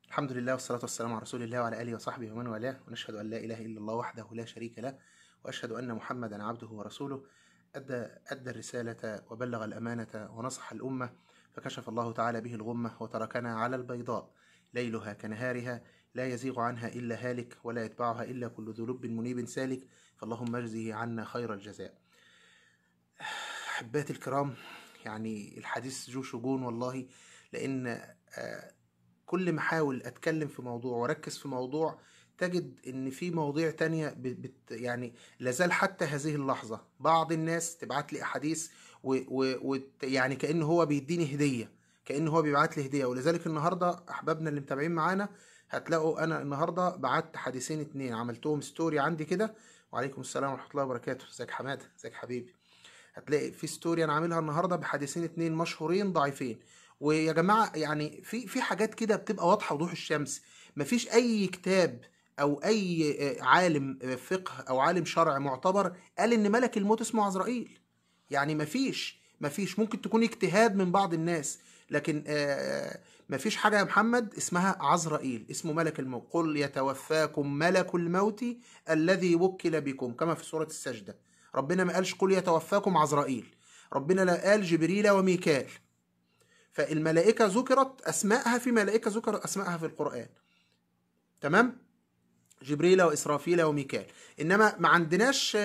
الحمد لله والصلاة والسلام على رسول الله وعلى آله وصحبه ومن والاه، ونشهد أن لا إله إلا الله وحده لا شريك له، وأشهد أن محمدا عبده ورسوله. أدى الرسالة وبلغ الأمانة ونصح الأمة، فكشف الله تعالى به الغمة وتركنا على البيضاء ليلها كنهارها، لا يزيغ عنها إلا هالك ولا يتبعها إلا كل ذو لب منيب سالك، فاللهم اجزه عنا خير الجزاء. أحباتي الكرام، يعني الحديث ذو شجون والله، لأن كل ما احاول اتكلم في موضوع واركز في موضوع تجد ان في مواضيع تانية يعني لازال حتى هذه اللحظة بعض الناس تبعت لي احاديث يعني كأنه هو بيديني هدية، كأنه هو بيبعت لي هدية. ولذلك النهاردة احبابنا اللي متابعين معانا هتلاقوا انا النهاردة بعت حديثين اتنين عملتهم ستوري عندي كده. وعليكم السلام ورحمة الله وبركاته. ازيك حمادة؟ ازيك حبيبي؟ هتلاقي في ستوري انا عاملها النهارده بحديثين اتنين مشهورين ضعيفين. ويا جماعه يعني في حاجات كده بتبقى واضحه وضوح الشمس. مفيش اي كتاب او اي عالم فقه او عالم شرع معتبر قال ان ملك الموت اسمه عزرائيل. يعني مفيش ممكن تكون اجتهاد من بعض الناس، لكن مفيش حاجه يا محمد اسمها عزرائيل، اسمه ملك الموت. قل يتوفاكم ملك الموت الذي وكل بكم، كما في سوره السجده. ربنا ما قالش قل يتوفاكم عزرائيل، ربنا لا قال جبريل وميكال. فالملائكة ذكرت أسماءها في ملائكة ذكرت أسماءها في القرآن، تمام؟ جبريل وإسرافيل وميكال. إنما ما عندناش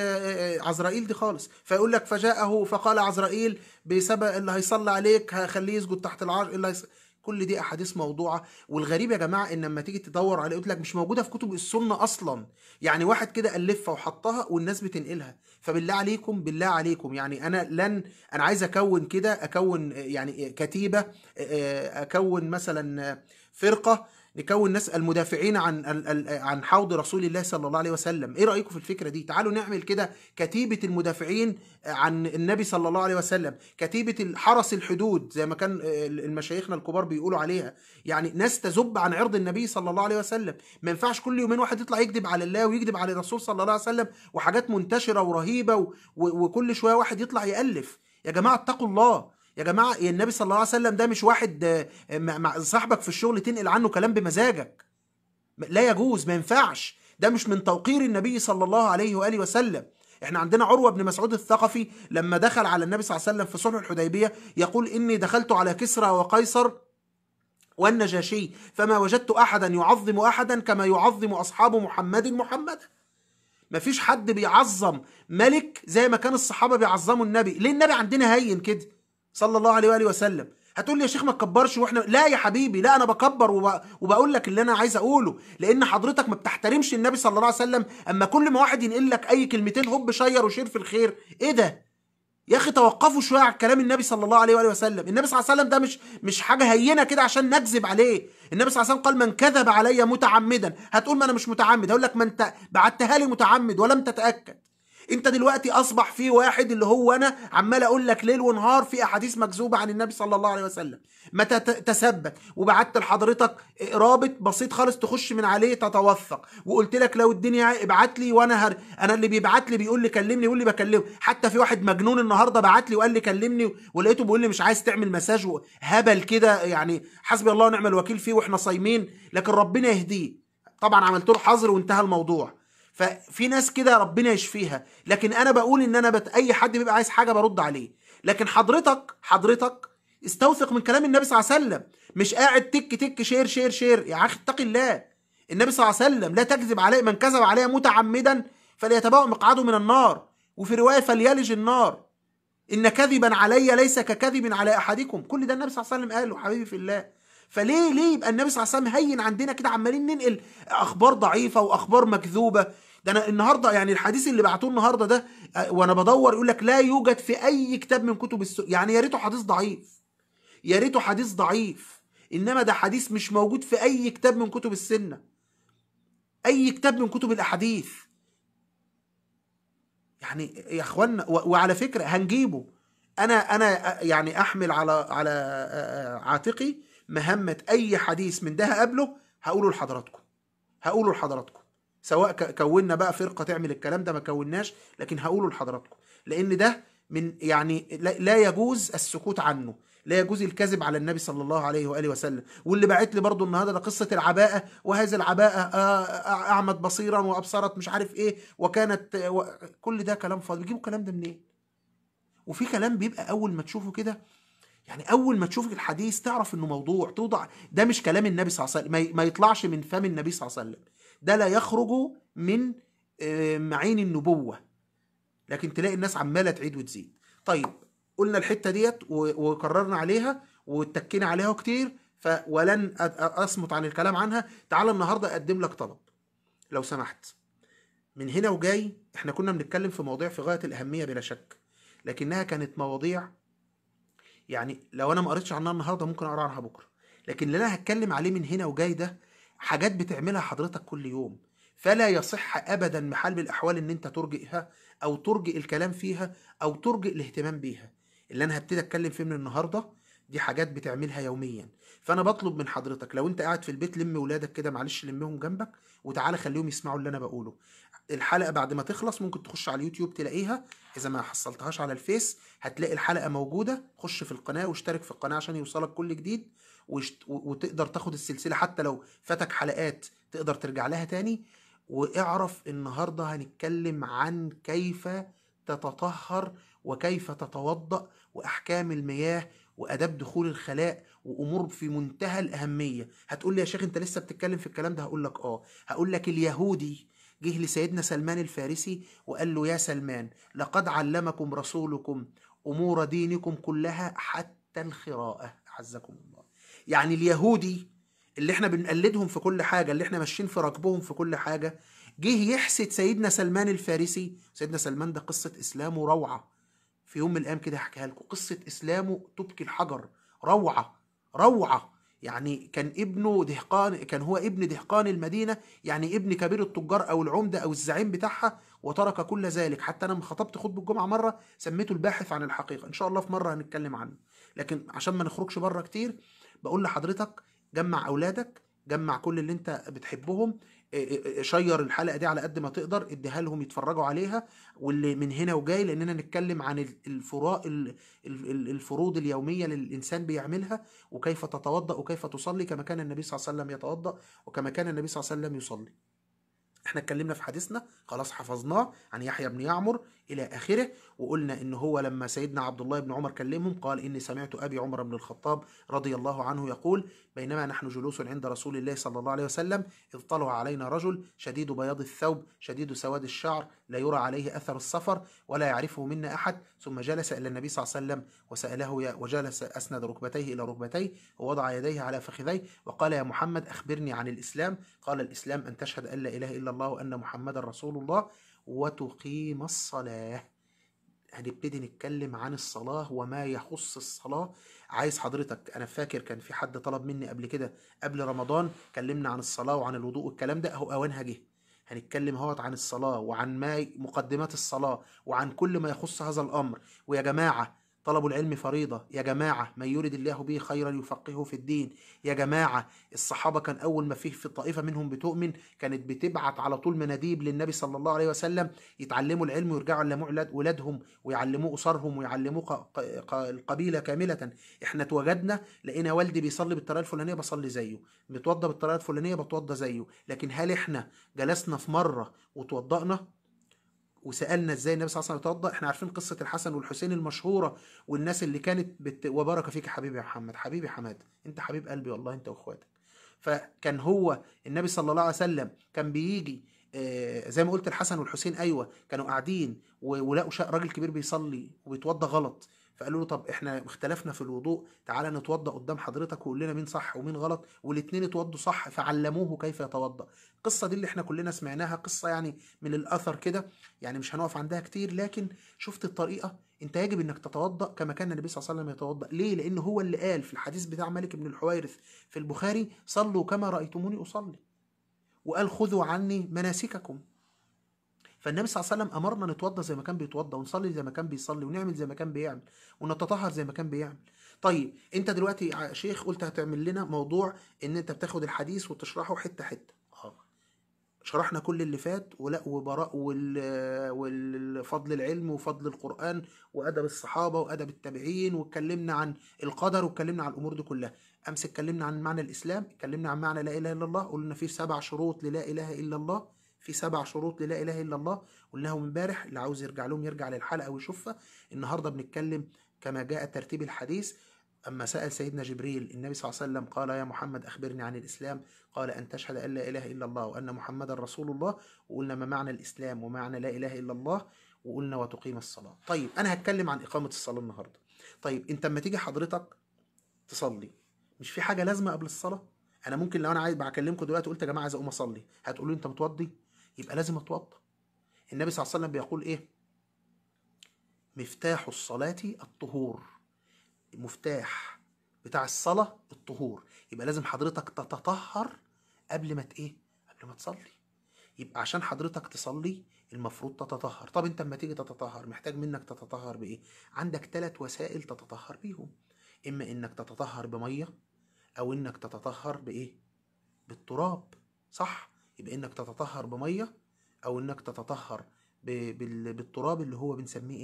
عزرائيل دي خالص. فيقول لك فجاءه فقال عزرائيل بسبب اللي هيصلي عليك هخليه يسجد تحت العرش كل دي احاديث موضوعه. والغريب يا جماعه ان لما تيجي تدور عليه يقول لك مش موجوده في كتب السنه اصلا. يعني واحد كده الفها وحطها والناس بتنقلها. فبالله عليكم بالله عليكم، يعني انا عايز اكون كده، اكون يعني كتيبه، اكون مثلا فرقه، نكون ناس المدافعين عن حوض رسول الله صلى الله عليه وسلم. ايه رايكم في الفكره دي؟ تعالوا نعمل كده كتيبه المدافعين عن النبي صلى الله عليه وسلم، كتيبه حرس الحدود زي ما كان المشايخنا الكبار بيقولوا عليها. يعني ناس تذب عن عرض النبي صلى الله عليه وسلم. ما ينفعش كل يومين واحد يطلع يكذب على الله ويكذب على الرسول صلى الله عليه وسلم، وحاجات منتشره ورهيبه وكل شويه واحد يطلع يالف. يا جماعه اتقوا الله. يا جماعة النبي صلى الله عليه وسلم ده مش واحد مع صاحبك في الشغل تنقل عنه كلام بمزاجك. لا يجوز، ما ينفعش. ده مش من توقير النبي صلى الله عليه وآله وسلم. احنا عندنا عروة بن مسعود الثقفي لما دخل على النبي صلى الله عليه وسلم في صلح الحديبية يقول إني دخلت على كسرى وقيصر والنجاشي فما وجدت أحدا يعظم أحدا كما يعظم أصحاب محمدا. مفيش حد بيعظم ملك زي ما كان الصحابة بيعظموا النبي. ليه النبي عندنا هين كده صلى الله عليه وآله وسلم؟ هتقول لي يا شيخ ما تكبرش واحنا، لا يا حبيبي، لا انا بكبر وبقول لك اللي انا عايز اقوله، لان حضرتك ما بتحترمش النبي صلى الله عليه وسلم. اما كل ما واحد ينقل لك اي كلمتين هوب شير وشير في الخير. ايه ده يا اخي؟ توقفوا شويه على كلام النبي صلى الله عليه واله وسلم. النبي صلى الله عليه وسلم ده مش حاجه هينه كده عشان نكذب عليه. النبي صلى الله عليه وسلم قال من كذب علي متعمدا. هتقول ما انا مش متعمد، هقول لك ما انت بعتها لي متعمد ولم تتاكد. انت دلوقتي اصبح في واحد اللي هو انا عمال اقول لك ليل ونهار في احاديث مكذوبه عن النبي صلى الله عليه وسلم. ما تثبت وبعت لحضرتك رابط بسيط خالص تخش من عليه تتوثق، وقلت لك لو الدنيا ابعت لي وانا انا اللي بيبعت لي بيقول لي كلمني واللي بكلمه. حتى في واحد مجنون النهارده بعت لي وقال لي كلمني، ولقيته بيقول لي مش عايز تعمل مساج هبل كده. يعني حسبي الله ونعم الوكيل فيه واحنا صايمين، لكن ربنا يهديه. طبعا عملت له حظر وانتهى الموضوع. ففي ناس كده ربنا يشفيها. لكن انا بقول ان انا اي حد بيبقى عايز حاجه برد عليه. لكن حضرتك استوثق من كلام النبي صلى الله عليه وسلم. مش قاعد تك تك شير شير شير. يا اخي اتق الله. النبي صلى الله عليه وسلم لا تكذب عليه، من كذب عليه متعمدا فليتبوأ مقعده من النار، وفي روايه فليلج النار. ان كذبا علي ليس ككذب على احدكم. كل ده النبي صلى الله عليه وسلم قاله حبيبي في الله. فليه يبقى النبي صلى الله عليه وسلم هين عندنا كده عمالين ننقل اخبار ضعيفه واخبار مكذوبه؟ ده انا النهارده يعني الحديث اللي بعتوه النهارده ده وانا بدور يقول لك لا يوجد في اي كتاب من كتب يعني يا ريته حديث ضعيف، يا ريته حديث ضعيف. انما ده حديث مش موجود في اي كتاب من كتب السنه، اي كتاب من كتب الاحاديث. يعني يا اخوانا، وعلى فكره هنجيبه. انا يعني احمل على عاتقي مهمه اي حديث من ده هقابله هقوله لحضراتكم سواء كونا بقى فرقه تعمل الكلام ده ما كوناش، لكن هقوله لحضراتكم. لان ده من يعني لا يجوز السكوت عنه. لا يجوز الكذب على النبي صلى الله عليه واله وسلم. واللي باعت لي برضو النهارده ده قصه العباءه، وهذه العباءه اعمت بصيرا وابصرت مش عارف ايه، وكانت كل ده كلام فاضي. بيجيبوا الكلام ده منين؟ وفي كلام بيبقى اول ما تشوفه كده، يعني اول ما تشوف الحديث تعرف انه موضوع، توضع ده مش كلام النبي صلى الله عليه وسلم، ما يطلعش من فم النبي صلى الله عليه وسلم، ده لا يخرج من معين النبوة، لكن تلاقي الناس عمالة تعيد وتزيد. طيب قلنا الحتة ديت وقررنا عليها واتكينا عليها كتير، ولن أصمت عن الكلام عنها. تعال النهاردة أقدم لك طلب لو سمحت. من هنا وجاي احنا كنا بنتكلم في مواضيع في غاية الأهمية بلا شك، لكنها كانت مواضيع يعني لو انا ما قريتش عنها النهارده ممكن اقرا عنها بكره، لكن اللي انا هتكلم عليه من هنا وجاي ده حاجات بتعملها حضرتك كل يوم، فلا يصح ابدا بحال من الاحوال ان انت ترجئها او ترجئ الكلام فيها او ترجئ الاهتمام بيها. اللي انا هبتدي اتكلم فيه من النهارده دي حاجات بتعملها يوميا. فانا بطلب من حضرتك لو انت قاعد في البيت لم ولادك كده معلش، لمهم جنبك وتعالى خليهم يسمعوا اللي انا بقوله. الحلقه بعد ما تخلص ممكن تخش على اليوتيوب تلاقيها، اذا ما حصلتهاش على الفيس هتلاقي الحلقه موجوده، خش في القناه واشترك في القناه عشان يوصلك كل جديد، وتقدر تاخد السلسله حتى لو فاتك حلقات تقدر ترجع لها تاني. واعرف النهارده هنتكلم عن كيف تتطهر وكيف تتوضأ واحكام المياه واداب دخول الخلاء وامور في منتهى الاهميه. هتقول لي يا شيخ انت لسه بتتكلم في الكلام ده؟ هقول لك هقول لك اليهودي جه لسيدنا سلمان الفارسي وقال له يا سلمان لقد علمكم رسولكم أمور دينكم كلها حتى الخراءة، عزكم الله. يعني اليهودي اللي احنا بنقلدهم في كل حاجة، اللي احنا ماشيين في ركبهم في كل حاجة، جه يحسد سيدنا سلمان الفارسي. سيدنا سلمان ده قصة إسلامه روعة، في يوم من الأيام كده هحكيها لكم. قصة إسلامه تبكي الحجر، روعة روعة. يعني كان ابنه دهقان، كان هو ابن دهقان المدينة، يعني ابن كبير التجار أو العمدة أو الزعيم بتاعها، وترك كل ذلك. حتى أنا لما خطبت خطبة الجمعة مرة سميته الباحث عن الحقيقة، إن شاء الله في مرة هنتكلم عنه. لكن عشان ما نخرجش بره كتير بقول لحضرتك جمع أولادك، جمع كل اللي أنت بتحبهم، شير الحلقة دي على قد ما تقدر، اديها لهم يتفرجوا عليها. واللي من هنا وجاي لأننا نتكلم عن الفروض اليومية للإنسان بيعملها، وكيف تتوضأ وكيف تصلي كما كان النبي صلى الله عليه وسلم يتوضأ وكما كان النبي صلى الله عليه وسلم يصلي. احنا اتكلمنا في حديثنا خلاص حفظناه عن يحيى بن يعمر الى اخره، وقلنا ان هو لما سيدنا عبد الله بن عمر كلمهم قال اني سمعت ابي عمر بن الخطاب رضي الله عنه يقول بينما نحن جلوس عند رسول الله صلى الله عليه وسلم اذ طلع علينا رجل شديد بياض الثوب شديد سواد الشعر لا يرى عليه اثر السفر ولا يعرفه منا احد، ثم جلس الى النبي صلى الله عليه وسلم وساله وجلس اسند ركبتيه الى ركبتيه ووضع يديه على فخذيه وقال يا محمد اخبرني عن الاسلام. قال الاسلام ان تشهد ان لا اله الا الله وان محمدا رسول الله وتقيم الصلاه. هنبتدي نتكلم عن الصلاة وما يخص الصلاة. عايز حضرتك، أنا فاكر كان في حد طلب مني قبل كده قبل رمضان كلمنا عن الصلاة وعن الوضوء والكلام ده، أهو أوانها جه. هنتكلم هوت عن الصلاة وعن ما مقدمات الصلاة وعن كل ما يخص هذا الأمر. ويا جماعة طلب العلم فريضة، يا جماعة من يريد الله به خيرا يفقهه في الدين. يا جماعة الصحابة كان أول ما فيه في الطائفة منهم بتؤمن كانت بتبعت على طول مناديب للنبي صلى الله عليه وسلم يتعلموا العلم ويرجعوا يعلموا ولادهم ويعلموه أسرهم ويعلموه القبيلة كاملة. احنا اتوجدنا لقينا والدي بيصلي بالطريقة الفلانية بصلي زيه، بيتوضى بالطريقة الفلانية بتوضى زيه، لكن هل احنا جلسنا في مرة وتوضأنا وسألنا ازاي النبي صلى الله عليه وسلم يتوضأ؟ احنا عارفين قصة الحسن والحسين المشهورة والناس اللي كانت وبارك فيك يا حبيبي يا محمد، حبيبي حماد، انت حبيب قلبي والله انت واخواتك. فكان هو النبي صلى الله عليه وسلم كان بيجي زي ما قلت الحسن والحسين ايوه كانوا قاعدين ولقوا راجل كبير بيصلي وبيتوضى غلط، فقالوا له طب احنا اختلفنا في الوضوء تعالى نتوضى قدام حضرتك وقول لنا مين صح ومين غلط، والاثنين اتوضوا صح فعلموه كيف يتوضى. القصه دي اللي احنا كلنا سمعناها، قصه يعني من الاثر كده، يعني مش هنقف عندها كتير، لكن شفت الطريقه. انت يجب انك تتوضا كما كان النبي صلى الله عليه وسلم يتوضا. ليه؟ لانه هو اللي قال في الحديث بتاع مالك بن الحويرث في البخاري صلوا كما رايتموني اصلي، وقال خذوا عني مناسككم. فالنبي صلى الله عليه وسلم امرنا نتوضى زي ما كان بيتوضى ونصلي زي ما كان بيصلي ونعمل زي ما كان بيعمل ونتطهر زي ما كان بيعمل. طيب انت دلوقتي يا شيخ قلت هتعمل لنا موضوع ان انت بتاخد الحديث وتشرحه حته حته. شرحنا كل اللي فات ولا وبراء والفضل العلم وفضل القرآن وأدب الصحابة وأدب التابعين، واتكلمنا عن القدر واتكلمنا عن الأمور دي كلها. أمس اتكلمنا عن معنى الإسلام، اتكلمنا عن معنى لا إله إلا الله، قلنا في 7 شروط للا إله إلا الله، في 7 شروط للا إله إلا الله قلناهم امبارح، اللي عاوز يرجع لهم يرجع للحلقة ويشوفها. النهاردة بنتكلم كما جاء ترتيب الحديث. أما سأل سيدنا جبريل النبي صلى الله عليه وسلم قال يا محمد أخبرني عن الإسلام، قال أن تشهد أن لا إله إلا الله وأن محمدا رسول الله، وقلنا ما معنى الإسلام ومعنى لا إله إلا الله، وقلنا وتقيم الصلاة. طيب أنا هتكلم عن إقامة الصلاة النهاردة. طيب أنت لما تيجي حضرتك تصلي، مش في حاجة لازمة قبل الصلاة؟ أنا ممكن لو أنا عايز بكلمكم دلوقتي قلت يا جماعة عايز أقوم أصلي، هتقولوا لي أنت متوضي؟ يبقى لازم أتوضى. النبي صلى الله عليه وسلم بيقول إيه؟ مفتاح الصلاة الطهور، المفتاح بتاع الصلاة الطهور. يبقى لازم حضرتك تتطهر قبل ما ايه؟ قبل ما تصلي. يبقى عشان حضرتك تصلي المفروض تتطهر. طب انت لما تيجي تتطهر محتاج منك تتطهر بايه؟ عندك 3 وسائل تتطهر بيهم. اما انك تتطهر بمية، او انك تتطهر بايه؟ بالتراب، صح؟ يبقى انك تتطهر بمية، او انك تتطهر بالتراب اللي هو بنسميه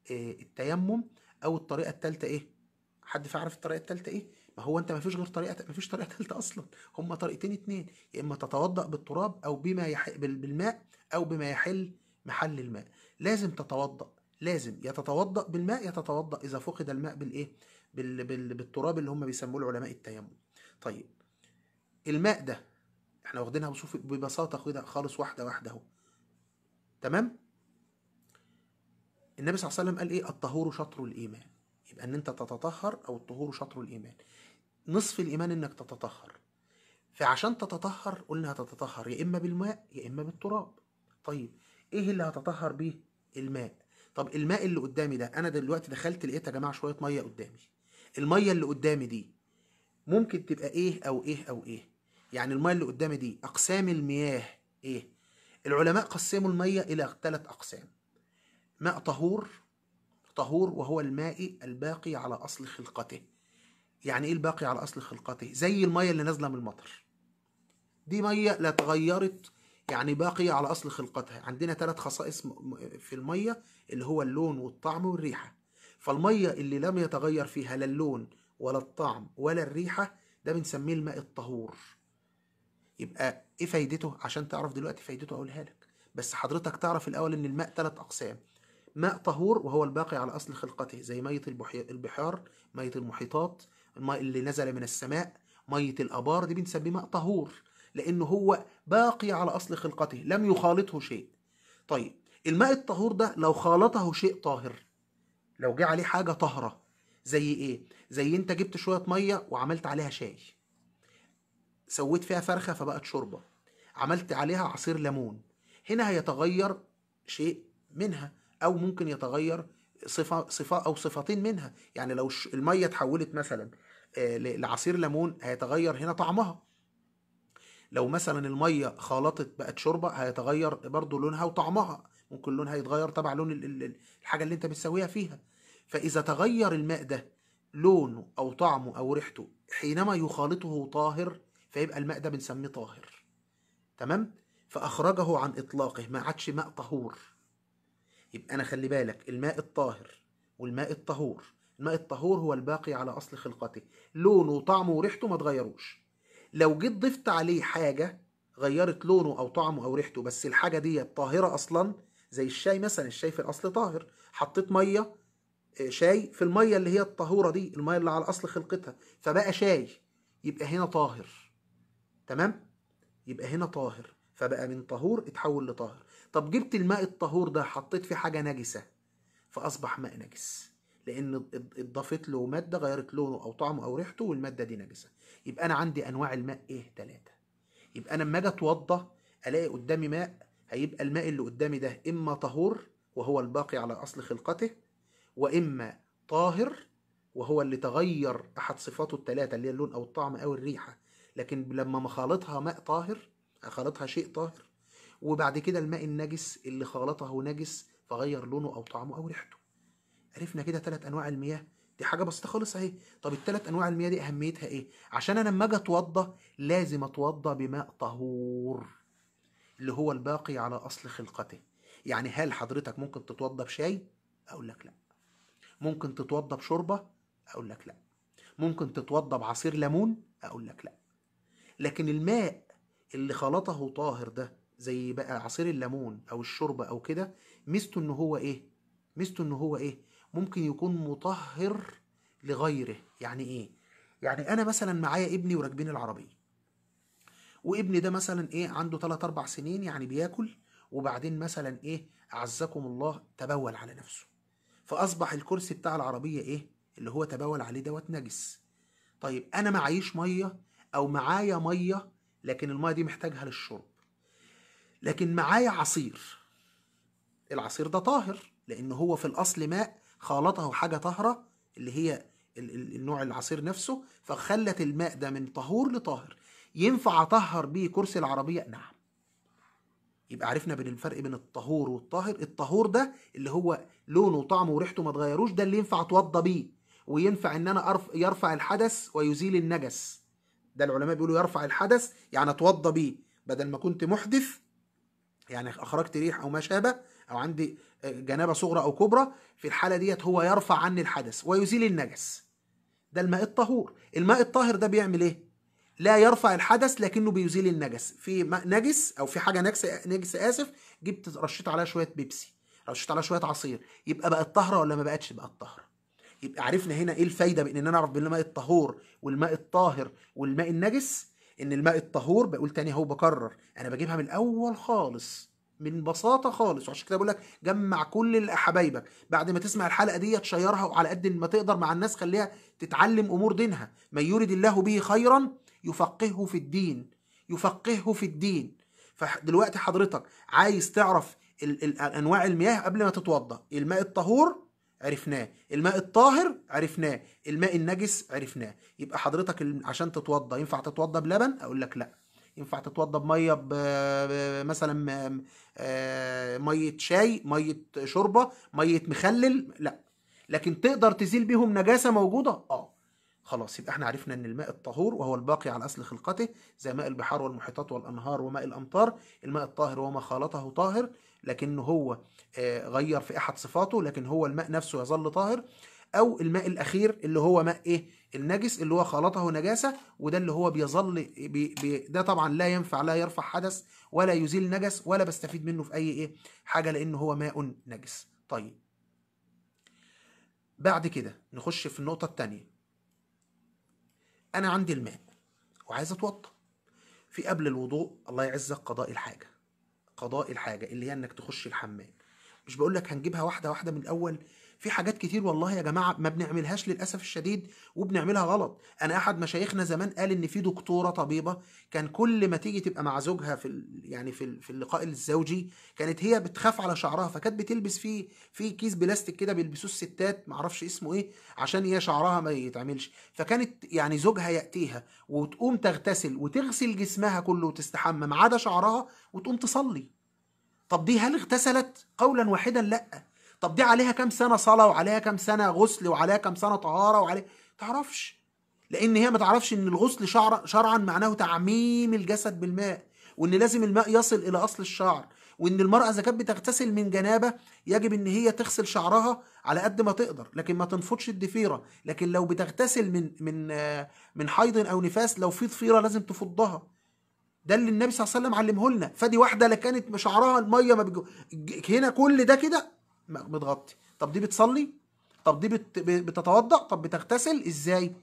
ايه؟ التيمم. او الطريقة الثالثة ايه؟ حد فعرف الطريقة الثالثة ايه؟ ما هو انت ما فيش غير طريقة، ما فيش طريقة ثالثة اصلا، هما طريقتين 2، يا اما تتوضأ بالتراب او بما بالماء، او بما يحل محل الماء. لازم تتوضأ، لازم يتتوضأ بالماء، يتتوضأ اذا فقد الماء بالايه؟ بالتراب اللي هم بيسموه العلماء التيمم. طيب الماء ده احنا واخدينها ببساطة كده خالص، واحدة واحدة اهو. تمام؟ النبي صلى الله عليه وسلم قال ايه؟ الطهور شطر الايمان. يبقى ان انت تتطهر، او الطهور شطر الايمان، نصف الايمان انك تتطهر. فعشان تتطهر قلنا هتتطهر يا اما بالماء يا اما بالتراب. طيب ايه اللي هتطهر بيه؟ الماء. طب الماء اللي قدامي ده، انا دلوقتي دخلت لقيت يا جماعه شويه ميه قدامي. الميه اللي قدامي دي ممكن تبقى ايه او ايه او ايه؟ يعني الميه اللي قدامي دي اقسام المياه ايه؟ العلماء قسموا الميه الى 3 اقسام. ماء طهور، طهور وهو الماء الباقي على اصل خلقته. يعني ايه الباقي على اصل خلقته؟ زي الميه اللي نازله من المطر، دي ميه لا تغيرت، يعني باقيه على اصل خلقتها. عندنا 3 خصائص في الميه، اللي هو اللون والطعم والريحه. فالميه اللي لم يتغير فيها لا اللون ولا الطعم ولا الريحه، ده بنسميه الماء الطهور. يبقى ايه فايدته؟ عشان تعرف دلوقتي فايدته اقولها لك، بس حضرتك تعرف الاول ان الماء 3 اقسام. ماء طهور وهو الباقي على اصل خلقته، زي ميه البحار، ميه المحيطات، الماء اللي نزل من السماء، ميه الابار، دي بنسميه ماء طهور، لانه هو باقي على اصل خلقته لم يخالطه شيء. طيب الماء الطهور ده لو خالطه شيء طاهر، لو جه عليه حاجه طاهره، زي ايه؟ زي انت جبت شويه ميه وعملت عليها شاي، سويت فيها فرخه فبقت شوربه، عملت عليها عصير ليمون، هنا هيتغير شيء منها، او ممكن يتغير صفة او صفتين منها. يعني لو المية اتحولت مثلا لعصير ليمون هيتغير هنا طعمها. لو مثلا المية خلطت بقت شوربة هيتغير برضو لونها وطعمها، ممكن لونها يتغير تبع لون الحاجة اللي انت بتسويها فيها. فاذا تغير الماء ده لونه او طعمه او ريحته حينما يخالطه طاهر، فيبقى الماء ده بنسميه طاهر. تمام؟ فاخرجه عن اطلاقه، ما عادش ماء طهور. يبقى انا خلي بالك، الماء الطاهر والماء الطهور. الماء الطهور هو الباقي على اصل خلقته، لونه وطعمه وريحته ما اتغيروش. لو جيت ضفت عليه حاجه غيرت لونه او طعمه او ريحته، بس الحاجه دي طاهره اصلا، زي الشاي مثلا، الشاي في الاصل طاهر، حطيت ميه شاي في الميه اللي هي الطهوره دي، الميه اللي على اصل خلقتها، فبقى شاي، يبقى هنا طاهر. تمام؟ يبقى هنا طاهر، فبقى من طهور اتحول لطاهر. طب جبت الماء الطهور ده حطيت فيه حاجة نجسة، فأصبح ماء نجس، لأن اضافت له مادة غيرت لونه أو طعمه أو ريحته، والمادة دي نجسة. يبقى أنا عندي أنواع الماء إيه؟ 3. يبقى أنا لما أجي أتوضى ألاقي قدامي ماء، هيبقى الماء اللي قدامي ده إما طهور وهو الباقي على أصل خلقته، وإما طاهر وهو اللي تغير أحد صفاته ال3 اللي هي اللون أو الطعم أو الريحة، لكن لما ما خالطها ماء طاهر، خالطها شيء طاهر. وبعد كده الماء النجس اللي خالطه نجس فغير لونه أو طعمه أو ريحته. عرفنا كده 3 أنواع المياه. دي حاجة بسيطة خالص أهي. طب ال3 أنواع المياه دي أهميتها إيه؟ عشان أنا لما أجي أتوضى لازم أتوضى بماء طهور. اللي هو الباقي على أصل خلقته. يعني هل حضرتك ممكن تتوضى بشاي؟ أقول لك لا. ممكن تتوضى بشوربة؟ أقول لك لا. ممكن تتوضى بعصير ليمون؟ أقول لك لا. لكن الماء اللي خلطه طاهر ده زي بقى عصير الليمون أو الشوربة أو كده، ميزته إن هو إيه؟ ميزته إن هو إيه؟ ممكن يكون مطهر لغيره. يعني إيه؟ يعني أنا مثلا معايا ابني وراكبين العربية، وابني ده مثلا ايه عنده 3 4 سنين، يعني بياكل، وبعدين مثلا ايه اعزكم الله تبول على نفسه، فاصبح الكرسي بتاع العربيه ايه اللي هو تبول عليه دوت نجس. طيب انا معيش ميه، او معايا ميه لكن الميه دي محتاجها للشرب، لكن معايا عصير، العصير ده طاهر لان هو في الاصل ماء خالطه حاجه طاهره اللي هي النوع العصير نفسه، فخلت الماء ده من طهور لطاهر. ينفع اطهر بيه كرسي العربيه؟ نعم. يبقى عرفنا بين الفرق بين الطهور والطاهر. الطهور ده اللي هو لونه وطعمه وريحته ما اتغيروش، ده اللي ينفع اتوضى بيه، وينفع ان انا يرفع الحدث ويزيل النجس. ده العلماء بيقولوا يرفع الحدث يعني اتوضى بيه، بدل ما كنت محدث يعني اخرجت ريح او ما شابه، او عندي جنابه صغرى او كبرى، في الحاله ديت هو يرفع عني الحدث ويزيل النجس. ده الماء الطهور. الماء الطاهر ده بيعمل ايه؟ لا يرفع الحدث لكنه بيزيل النجس. في ماء نجس او في حاجه نجس اسف، جبت رشيت عليها شويه بيبسي، رشيت عليها شويه عصير، يبقى بقت طاهره ولا ما بقتش بقت طاهره؟ يبقى عرفنا هنا ايه الفايده بان انا اعرف بين الماء الطهور والماء الطاهر والماء النجس. ان الماء الطهور، بقول تاني اهو بكرر، انا بجيبها من الاول خالص من بساطه خالص، وعشان كده بقول لك جمع كل اللي حبايبك بعد ما تسمع الحلقه دي، تشيرها وعلى قد ما تقدر مع الناس، خليها تتعلم امور دينها. من يريد الله به خيرا يفقهه في الدين، يفقهه في الدين. فدلوقتي حضرتك عايز تعرف انواع المياه قبل ما تتوضا. الماء الطهور عرفناه، الماء الطاهر عرفناه، الماء النجس عرفناه. يبقى حضرتك عشان تتوضى ينفع تتوضى بلبن؟ اقول لك لا. ينفع تتوضى بميه مثلا ميه شاي، ميه شوربه، ميه مخلل؟ لا. لكن تقدر تزيل بيهم نجاسه موجوده؟ اه. خلاص، يبقى احنا عرفنا ان الماء الطهور وهو الباقي على اصل خلقته، زي ماء البحار والمحيطات والانهار وماء الامطار. الماء الطاهر وما خالطه طاهر، لكنه هو غير في احد صفاته، لكن هو الماء نفسه يظل طاهر. او الماء الاخير اللي هو ماء ايه النجس، اللي هو خالطه نجاسه، وده اللي هو بيظل ده طبعا لا ينفع، لا يرفع حدث ولا يزيل نجس ولا بستفيد منه في اي ايه حاجه، لانه هو ماء نجس. طيب بعد كده نخش في النقطه الثانيه. انا عندي الماء وعايز اتوضى. في قبل الوضوء الله يعزك قضاء الحاجه، قضاء الحاجه اللي هي انك تخش الحمام. مش بقول لك هنجيبها واحده واحده من الاول، في حاجات كتير والله يا جماعه ما بنعملهاش للاسف الشديد، وبنعملها غلط. انا احد مشايخنا زمان قال ان في دكتوره طبيبه كان كل ما تيجي تبقى مع زوجها في اللقاء الزوجي، كانت هي بتخاف على شعرها، فكانت بتلبس فيه في كيس بلاستيك كده بيلبسوه الستات، معرفش اسمه ايه، عشان هي شعرها ما يتعملش. فكانت يعني زوجها ياتيها وتقوم تغتسل وتغسل جسمها كله وتستحمى ما عدا شعرها وتقوم تصلي. طب دي هل اغتسلت؟ قولا واحدا لا. طب دي عليها كام سنة صلاة، وعليها كام سنة غسل، وعليها كام سنة طهارة، وعليها تعرفش. لأن هي ما تعرفش إن الغسل شرعا معناه تعميم الجسد بالماء، وإن لازم الماء يصل إلى أصل الشعر، وإن المرأة إذا كانت بتغتسل من جنابة يجب إن هي تغسل شعرها على قد ما تقدر، لكن ما تنفضش الضفيرة. لكن لو بتغتسل من حيض أو نفاس، لو في ضفيرة لازم تفضها. ده اللي النبي صلى الله عليه وسلم علمه لنا. فدي واحده لا كانت شعرها الميه ما هنا كل ده كده متغطي. طب دي بتصلي؟ طب دي بتتوضا؟ طب بتغتسل ازاي؟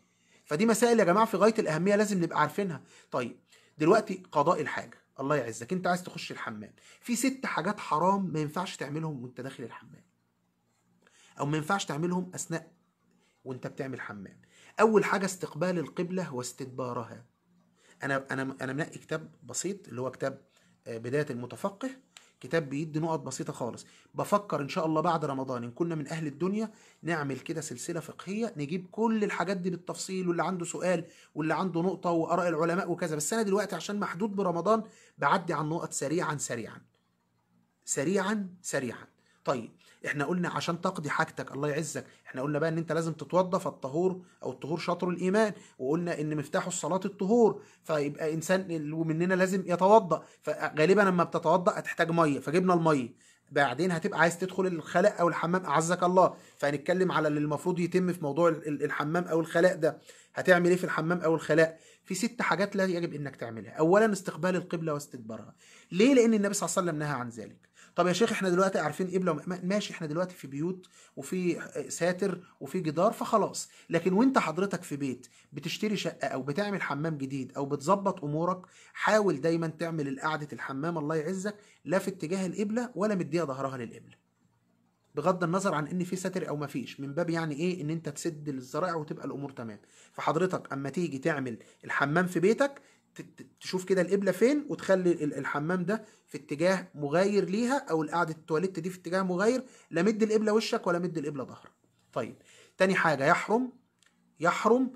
فدي مسائل يا جماعه في غايه الاهميه لازم نبقى عارفينها. طيب دلوقتي قضاء الحاجه، الله يعزك انت عايز تخش الحمام، في 6 حاجات حرام ما ينفعش تعملهم وانت داخل الحمام، او ما ينفعش تعملهم اثناء وانت بتعمل حمام. اول حاجه استقبال القبله واستدبارها. انا منقي كتاب بسيط اللي هو كتاب بداية المتفقه، كتاب بيدي نقط بسيطة خالص. بفكر ان شاء الله بعد رمضان ان كنا من اهل الدنيا نعمل كده سلسلة فقهية، نجيب كل الحاجات دي بالتفصيل، واللي عنده سؤال واللي عنده نقطة واراء العلماء وكذا. بس انا دلوقتي عشان محدود برمضان بعدي عن نقط سريعا سريعا سريعا سريعا. طيب احنا قلنا عشان تقضي حاجتك الله يعزك، احنا قلنا بقى ان انت لازم تتوضى، فالطهور او الطهور شطر الايمان، وقلنا ان مفتاح الصلاه الطهور، فيبقى انسان ومننا لازم يتوضى، فغالبا لما بتتوضى هتحتاج ميه، فجبنا الميه. بعدين هتبقى عايز تدخل الخلاء او الحمام اعزك الله، فهنتكلم على اللي المفروض يتم في موضوع الحمام او الخلاء ده. هتعمل ايه في الحمام او الخلاء؟ في 6 حاجات لا يجب انك تعملها. اولا استقبال القبله واستدبارها. ليه؟ لان النبي صلى الله عليه وسلم نهى عن ذلك. طب يا شيخ احنا دلوقتي عارفين قبله ماشي، احنا دلوقتي في بيوت وفي ساتر وفي جدار فخلاص، لكن وانت حضرتك في بيت بتشتري شقه او بتعمل حمام جديد او بتظبط امورك، حاول دايما تعمل قعده الحمام الله يعزك لا في اتجاه القبله ولا مديه ظهرها للقبله، بغض النظر عن ان في ساتر او ما فيش، من باب يعني ايه ان انت تسد الذرائع وتبقى الامور تمام. فحضرتك اما تيجي تعمل الحمام في بيتك تشوف كده القبله فين، وتخلي الحمام ده في اتجاه مغاير ليها، او قعده التواليت دي في اتجاه مغاير، لا مد القبله وشك ولا مد القبله ظهرك. طيب تاني حاجه، يحرم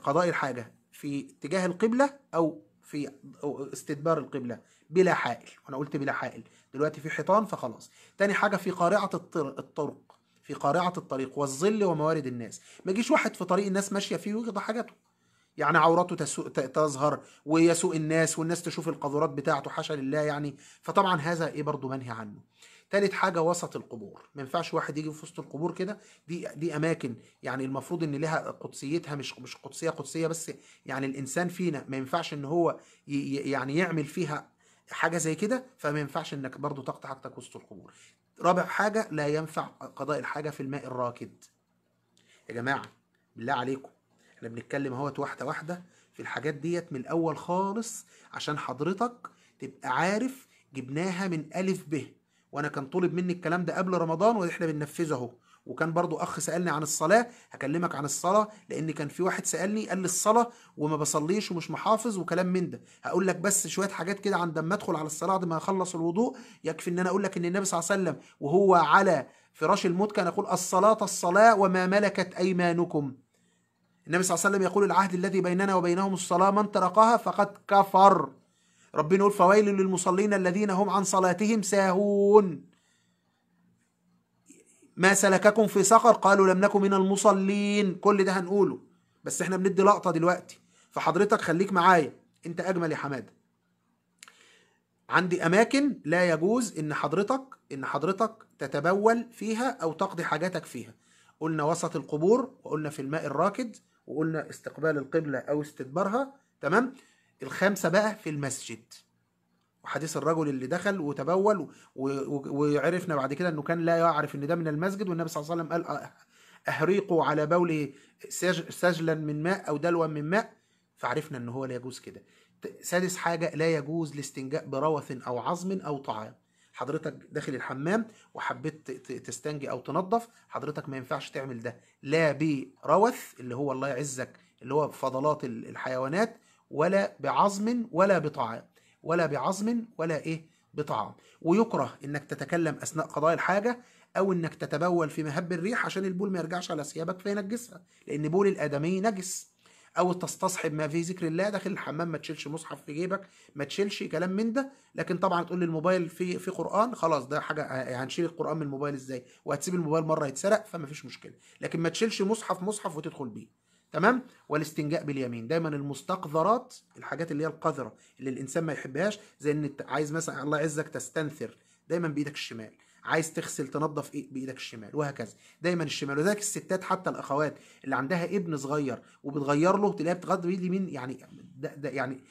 قضاء الحاجه في اتجاه القبله او في استدبار القبله بلا حائل، وانا قلت بلا حائل، دلوقتي في حيطان فخلاص. تاني حاجه في قارعه الطرق، في قارعه الطريق والظل وموارد الناس، ما يجيش واحد في طريق الناس ماشيه فيه ويقضي حاجته، يعني عورته تظهر ويسوء الناس والناس تشوف القذورات بتاعته حاشا لله يعني، فطبعا هذا ايه برضو منهي عنه. تالت حاجه وسط القبور، ما ينفعش واحد يجي في وسط القبور كده، دي اماكن يعني المفروض ان لها قدسيتها، مش قدسيه بس، يعني الانسان فينا ما ينفعش ان هو يعني يعمل فيها حاجه زي كده، فما ينفعش انك برضو تقطع حاجتك وسط القبور. رابع حاجه، لا ينفع قضاء الحاجه في الماء الراكد. يا جماعه بالله عليكم، احنا بنتكلم اهوت واحده واحده في الحاجات ديت من الاول خالص، عشان حضرتك تبقى عارف جبناها من الف ب. وانا كان طالب مني الكلام ده قبل رمضان واحنا بننفذه اهو. وكان برضو اخ سالني عن الصلاه، هكلمك عن الصلاه، لان كان في واحد سالني قال لي الصلاه وما بصليش ومش محافظ وكلام من ده. هقول لك بس شويه حاجات كده عند ما ادخل على الصلاه بعد ما اخلص الوضوء. يكفي ان انا اقول لك ان النبي صلى الله عليه وسلم وهو على فراش الموت كان يقول الصلاه الصلاه وما ملكت ايمانكم. النبي صلى الله عليه وسلم يقول العهد الذي بيننا وبينهم الصلاة، من تركها فقد كفر. ربنا يقول فويل للمصلين الذين هم عن صلاتهم ساهون. ما سلككم في سقر؟ قالوا لم نكن من المصلين. كل ده هنقوله، بس احنا بندي لقطة دلوقتي، فحضرتك خليك معايا. انت اجمل يا حمادة. عندي اماكن لا يجوز ان حضرتك تتبول فيها او تقضي حاجاتك فيها. قلنا وسط القبور، وقلنا في الماء الراكد، وقلنا استقبال القبلة او استدبارها، تمام. الخامسة بقى في المسجد، وحديث الرجل اللي دخل وتبول وعرفنا بعد كده انه كان لا يعرف ان ده من المسجد، والنبي صلى الله عليه وسلم قال اهريقوا على بوله سجلا من ماء او دلوا من ماء، فعرفنا ان هو لا يجوز كده. سادس حاجة، لا يجوز الاستنجاء بروث او عظم او طعام. حضرتك داخل الحمام وحبيت تستنجي او تنظف، حضرتك ما ينفعش تعمل ده لا بروث اللي هو الله يعزك اللي هو فضلات الحيوانات، ولا بعظم ولا بطعام، ولا بعظم ولا ايه بطعام. ويكره انك تتكلم اثناء قضاء الحاجة، او انك تتبول في مهب الريح عشان البول ما يرجعش على ثيابك فينجسها، لان بول الادمي نجس. او تستصحب ما فيه ذكر الله داخل الحمام، ما تشيلش مصحف في جيبك، ما تشيلش كلام من ده. لكن طبعا تقول لي الموبايل في قرآن، خلاص ده حاجه، هنشيل القرآن من الموبايل ازاي؟ وهتسيب الموبايل مره يتسرق، فما فيش مشكله، لكن ما تشيلش مصحف وتدخل بيه، تمام. والاستنجاء باليمين دايما. المستقذرات، الحاجات اللي هي القذره اللي الانسان ما يحبهاش، زي ان عايز مثلا الله يعزك تستنثر، دايما بايدك الشمال. عايز تغسل تنظف ايه بايدك الشمال، وهكذا دايما الشمال. وذلك الستات حتى الاخوات اللي عندها ابن صغير وبتغير له تلاقيها بتغير بايد اليمين، يعني ده يعني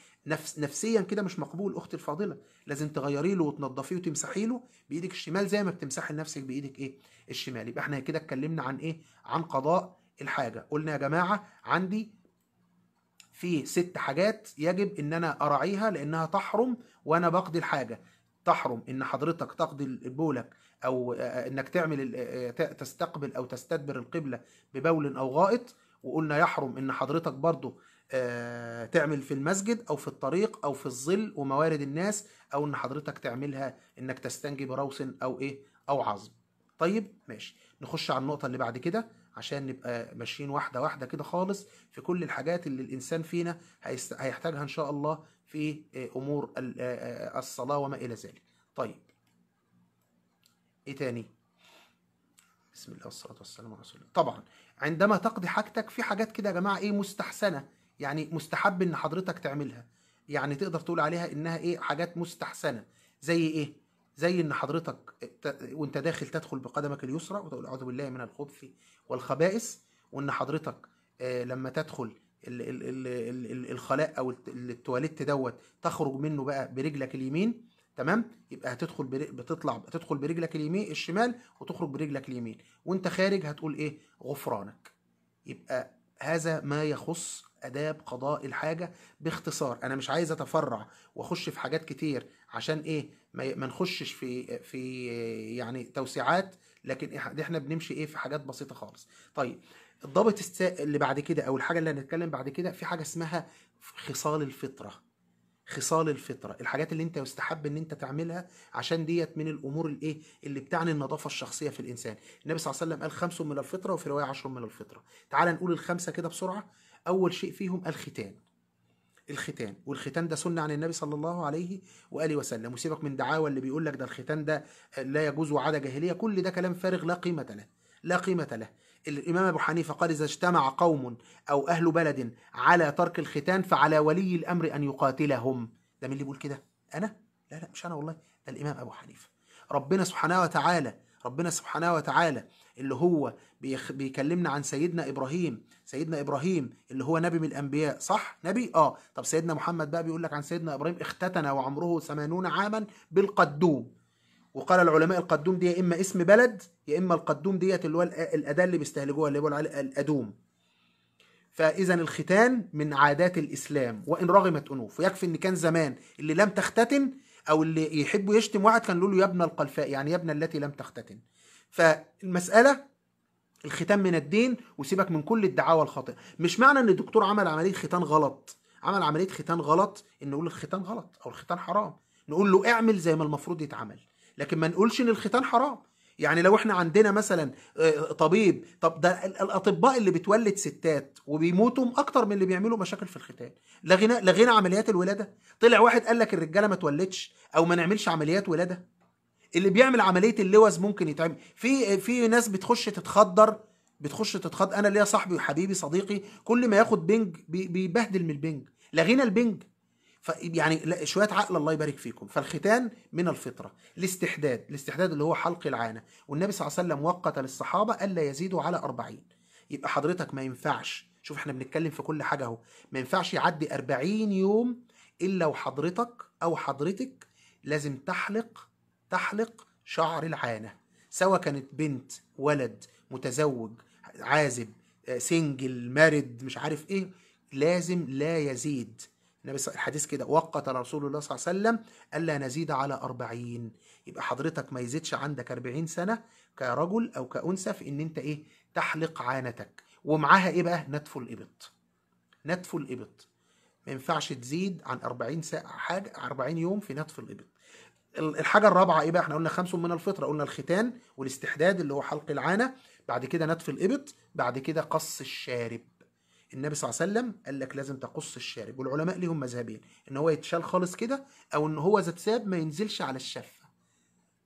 نفسيا كده مش مقبول. اختي الفاضله لازم تغيري له وتنظفيه وتمسحي له بايدك الشمال زي ما بتمسحي لنفسك بايدك ايه الشمال. يبقى احنا كده اتكلمنا عن ايه؟ عن قضاء الحاجه. قلنا يا جماعه عندي في 6 حاجات يجب ان انا اراعيها لانها تحرم وانا بقضي الحاجه. تحرم ان حضرتك تقضي بولك، او انك تعمل تستقبل او تستدبر القبله ببول او غائط. وقلنا يحرم ان حضرتك برضو تعمل في المسجد او في الطريق او في الظل وموارد الناس، او ان حضرتك تعملها انك تستنجي بروث او ايه او عظم. طيب ماشي، نخش على النقطه اللي بعد كده عشان نبقى ماشيين واحده واحده كده خالص في كل الحاجات اللي الانسان فينا هيحتاجها ان شاء الله في امور الصلاه وما الى ذلك. طيب ايه تاني؟ بسم الله والصلاة والسلام على رسول الله. طبعا عندما تقضي حاجتك في حاجات كده يا جماعة ايه مستحسنة، يعني مستحب ان حضرتك تعملها، يعني تقدر تقول عليها انها ايه حاجات مستحسنة. زي ايه؟ زي ان حضرتك وانت داخل تدخل بقدمك اليسرى وتقول اعوذ بالله من الخبث والخبائث، وان حضرتك لما تدخل الخلاء او التواليت دوت تخرج منه بقى برجلك اليمين. تمام، يبقى هتدخل تدخل برجلك اليمين الشمال وتخرج برجلك اليمين، وانت خارج هتقول ايه؟ غفرانك. يبقى هذا ما يخص آداب قضاء الحاجة باختصار. أنا مش عايز أتفرع وأخش في حاجات كتير عشان إيه ما نخشش في يعني توسيعات، لكن إحنا بنمشي إيه في حاجات بسيطة خالص. طيب الضابط اللي بعد كده أو الحاجة اللي هنتكلم بعد كده في حاجة اسمها خصال الفطرة. خصال الفطرة، الحاجات اللي انت يستحب ان انت تعملها عشان ديت من الامور الايه اللي بتعني النظافة الشخصية في الانسان. النبي صلى الله عليه وسلم قال 5 من الفطرة، وفي رواية 10 من الفطرة. تعال نقول الخمسة كده بسرعة. اول شيء فيهم الختان. الختان، والختان ده سنة عن النبي صلى الله عليه وآله وسلم. وسيبك من دعاوى اللي بيقول لك ده الختان ده لا يجوز وعادة جاهلية، كل ده كلام فارغ لا قيمة له، لا قيمة له. الإمام أبو حنيفة قال إذا اجتمع قوم أو أهل بلد على ترك الختان فعلى ولي الأمر أن يقاتلهم. ده مين اللي بيقول كده؟ أنا؟ لا لا مش أنا والله، ده الإمام أبو حنيفة. ربنا سبحانه وتعالى، ربنا سبحانه وتعالى اللي هو بيكلمنا عن سيدنا إبراهيم. سيدنا إبراهيم اللي هو نبي من الأنبياء، صح؟ نبي؟ طب سيدنا محمد بقى بيقول لك عن سيدنا إبراهيم اختتن وعمره 80 عاما بالقدوم. وقال العلماء القدوم دي يا إما اسم بلد يا إما القدوم ديت اللي هو الأداة اللي بيستهلكوها اللي بيقولوا عليها الأدوم. فإذا الختان من عادات الإسلام وإن رغمت أنوف، ويكفي إن كان زمان اللي لم تختتن أو اللي يحبوا يشتم واحد كان يقول له يا ابن القلفاء، يعني يا ابن التي لم تختتن. فالمسألة الختان من الدين، وسيبك من كل الدعاوى الخاطئة. مش معنى ان الدكتور عمل عملية ختان غلط، عمل عملية ختان غلط، ان نقول الختان غلط او الختان حرام. نقول له اعمل زي ما المفروض يتعمل، لكن ما نقولش ان الختان حرام. يعني لو احنا عندنا مثلا طبيب، طب ده الاطباء اللي بتولد ستات وبيموتوا اكتر من اللي بيعملوا مشاكل في الختان. لغينا عمليات الولادة. طلع واحد قال لك الرجالة ما تولدش او ما نعملش عمليات ولادة. اللي بيعمل عمليه اللوز ممكن يتعمل في ناس بتخش تتخدر. انا ليا صاحبي وحبيبي صديقي كل ما ياخد بنج بيبهدل من البنج. لغينا البنج. يعني شويه عقل الله يبارك فيكم. فالختان من الفطره. الاستحداد اللي هو حلق العانه، والنبي صلى الله عليه وسلم وقت للصحابه الا يزيدوا على 40. يبقى حضرتك ما ينفعش، شوف احنا بنتكلم في كل حاجه اهو، ما ينفعش يعدي 40 يوم الا وحضرتك او حضرتك لازم تحلق شعر العانة، سواء كانت بنت ولد متزوج عازب سنجل مارد مش عارف ايه، لازم لا يزيد. الحديث كده وقت رسول الله صلى الله عليه وسلم ألا نزيد على 40. يبقى حضرتك ما يزيدش عندك 40 سنة كرجل أو كأنثى في إن أنت إيه تحلق عانتك، ومعاها إيه بقى؟ نتف الإبط. نتف الإبط ما ينفعش تزيد عن 40 ساعة، حاجة 40 يوم في نتف الإبط. الحاجة الرابعة ايه بقى؟ احنا قلنا 5 من الفطرة، قلنا الختان والاستحداد اللي هو حلق العانة، بعد كده نتف الإبط، بعد كده قص الشارب. النبي صلى الله عليه وسلم قال لك لازم تقص الشارب، والعلماء ليهم مذهبين، ان هو يتشال خالص كده او ان هو ذات ساب ما ينزلش على الشفة.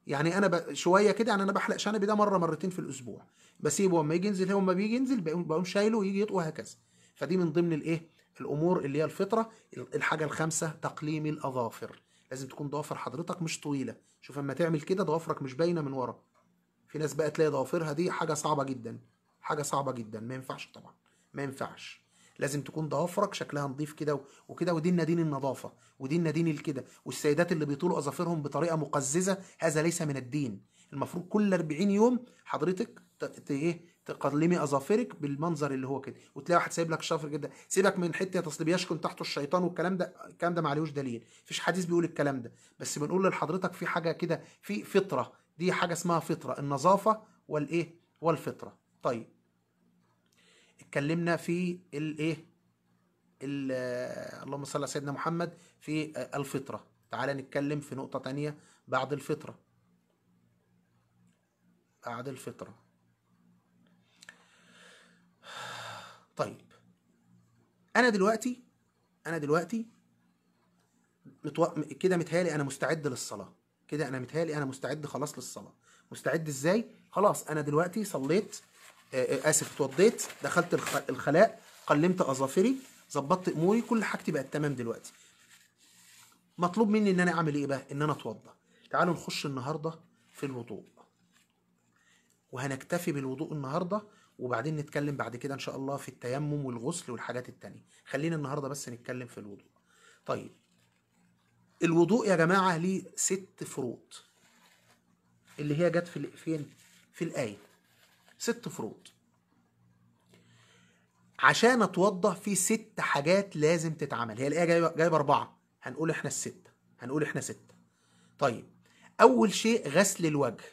يعني انا شويه كده، يعني انا بحلق شنبي ده مره مرتين في الاسبوع، بسيبه اما يجي ينزل، هو اما بيجي ينزل بقوم شايله ويجي يطوى هكذا. فدي من ضمن الايه الامور اللي هي الفطره. الحاجه الخامسه تقليم الاظافر. لازم تكون ضوافر حضرتك مش طويله. شوف اما تعمل كده ضوافرك مش باينه من ورا. في ناس بقى تلاقي ضوافرها دي حاجه صعبه جدا، حاجه صعبه جدا، ما ينفعش طبعا، ما ينفعش. لازم تكون ضوافرك شكلها نظيف كده وكده، ودي النادين النظافه، ودي النادين الكده. والسيدات اللي بيطولوا اظافرهم بطريقه مقززه هذا ليس من الدين. المفروض كل 40 يوم حضرتك تقلمي اظافرك بالمنظر اللي هو كده. وتلاقي واحد سايب لك شفر كده، سيبك من حته اصل بيسكن تحته الشيطان والكلام ده، الكلام ده ما عليهوش دليل، مفيش حديث بيقول الكلام ده. بس بنقول لحضرتك في حاجه كده، في فطره، دي حاجه اسمها فطره، النظافه والايه والفطره. طيب اتكلمنا في الايه اللهم صل على سيدنا محمد في الفطره. تعال نتكلم في نقطه تانية بعد الفطره. بعد الفطره طيب انا دلوقتي كده متهيالي انا مستعد للصلاه، كده انا متهيالي انا مستعد خلاص للصلاه، مستعد ازاي؟ خلاص انا دلوقتي صليت، اسف اتوضيت، دخلت الخلاء، قلمت اظافري، ظبطت اموري، كل حاجتي بقت تمام دلوقتي. مطلوب مني ان انا اعمل ايه بقى؟ ان انا اتوضى. تعالوا نخش النهارده في الوضوء، وهنكتفي بالوضوء النهارده، وبعدين نتكلم بعد كده ان شاء الله في التيمم والغسل والحاجات التانية. خلينا النهارده بس نتكلم في الوضوء. طيب الوضوء يا جماعه ليه 6 فروض، اللي هي جت فين؟ في الايه. 6 فروض. عشان اتوضى في 6 حاجات لازم تتعمل. هي الايه جايبه 4، هنقول احنا الستة، هنقول احنا 6. طيب اول شيء غسل الوجه،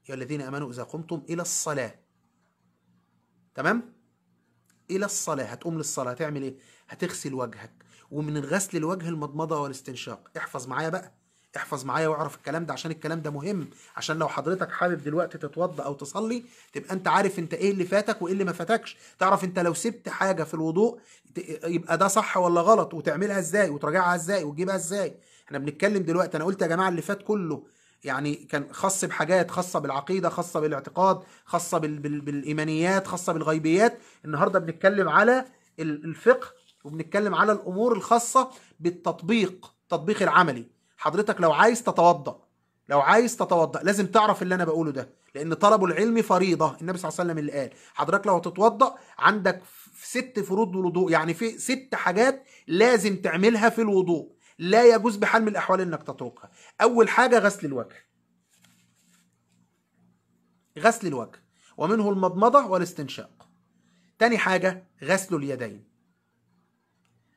يا الذين امنوا اذا قمتم الى الصلاه. تمام؟ الى الصلاه، هتقوم للصلاه هتعمل ايه؟ هتغسل وجهك، ومن غسل الوجه المضمضه والاستنشاق. احفظ معايا بقى، احفظ معايا واعرف الكلام ده، عشان الكلام ده مهم، عشان لو حضرتك حابب دلوقتي تتوضى او تصلي تبقى انت عارف انت ايه اللي فاتك وايه اللي ما فاتكش. تعرف انت لو سبت حاجه في الوضوء يبقى ده صح ولا غلط، وتعملها ازاي، وتراجعها ازاي، وتجيبها ازاي. احنا بنتكلم دلوقتي، انا قلت يا جماعه اللي فات كله يعني كان خاص بحاجات خاصه بالعقيده، خاصه بالاعتقاد، خاصه بالايمانيات، خاصه بالغيبيات. النهارده بنتكلم على الفقه، وبنتكلم على الامور الخاصه بالتطبيق، التطبيق العملي. حضرتك لو عايز تتوضا، لو عايز تتوضا لازم تعرف اللي انا بقوله ده، لان طلب العلم فريضه. النبي صلى الله عليه وسلم اللي قال حضرتك لو هتتوضا عندك 6 فروض الوضوء، يعني في 6 حاجات لازم تعملها في الوضوء، لا يجوز بحال من الاحوال انك تتركها. اول حاجه غسل الوجه، غسل الوجه ومنه المضمضه والاستنشاق. تاني حاجه غسل اليدين،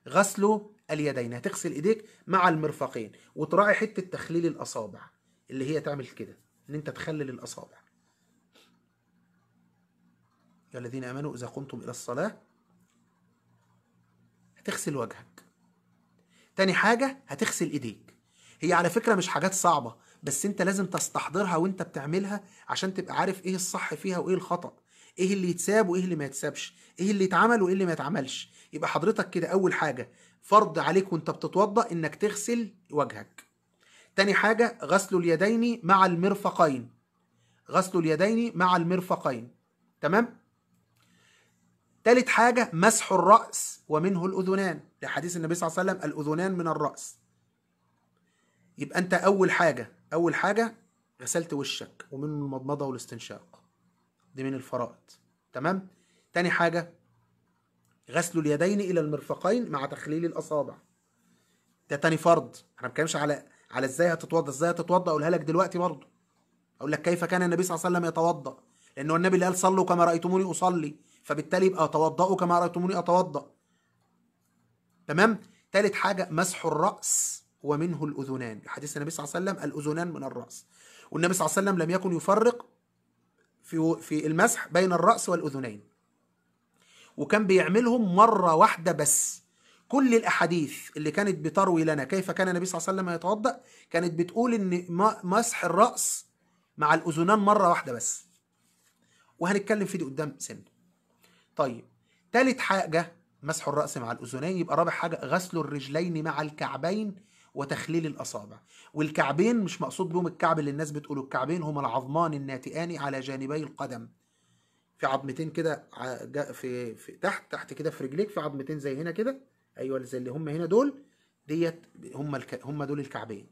غسل اليدين، هتغسل ايديك مع المرفقين، وتراعي حته تخليل الاصابع، اللي هي تعمل كده، ان انت تخلل الاصابع. يا الذين امنوا اذا قمتم الى الصلاه، هتغسل وجهك. تاني حاجه هتغسل ايديك. هي على فكره مش حاجات صعبه، بس انت لازم تستحضرها وانت بتعملها عشان تبقى عارف ايه الصح فيها وايه الخطأ، ايه اللي يتساب وايه اللي ما يتسابش، ايه اللي يتعمل وايه اللي ما يتعملش. يبقى حضرتك كده اول حاجه فرض عليك وانت بتتوضا انك تغسل وجهك. تاني حاجة غسل اليدين مع المرفقين، غسل اليدين مع المرفقين. تمام؟ تالت حاجة مسح الرأس ومنه الأذنان، لحديث النبي صلى الله عليه وسلم الأذنان من الرأس. يبقى أنت أول حاجة غسلت وشك، ومنه المضمضة والاستنشاق، دي من الفرائض. تمام؟ تاني حاجة غسل اليدين إلى المرفقين مع تخليل الأصابع، ده تاني فرض. احنا ما بنتكلمش على ازاي هتتوضى. ازاي هتتوضى اقولها لك دلوقتي برضه. اقول لك كيف كان النبي صلى الله عليه وسلم يتوضا، لانه النبي اللي قال صلوا كما رايتموني اصلي، فبالتالي يبقى توضؤوا كما رايتموني اتوضا. تمام؟ ثالث حاجه مسح الراس ومنه الاذنان، حديث النبي صلى الله عليه وسلم الاذنان من الراس. والنبي صلى الله عليه وسلم لم يكن يفرق في المسح بين الراس والاذنين، وكان بيعملهم مره واحده بس. كل الاحاديث اللي كانت بتروي لنا كيف كان النبي صلى الله عليه وسلم يتوضا كانت بتقول ان مسح الراس مع الاذنان مره واحده بس، وهنتكلم في دي قدام سن. طيب تالت حاجة مسح الرأس مع الأذنين. يبقى رابع حاجة غسل الرجلين مع الكعبين وتخليل الأصابع. والكعبين مش مقصود بهم الكعب اللي الناس بتقوله، الكعبين هما العظمان الناتئان على جانبي القدم. في عظمتين كده في تحت كده في رجليك، في عظمتين زي هنا كده، ايوه زي اللي هم هنا دول، ديت هم دول الكعبين.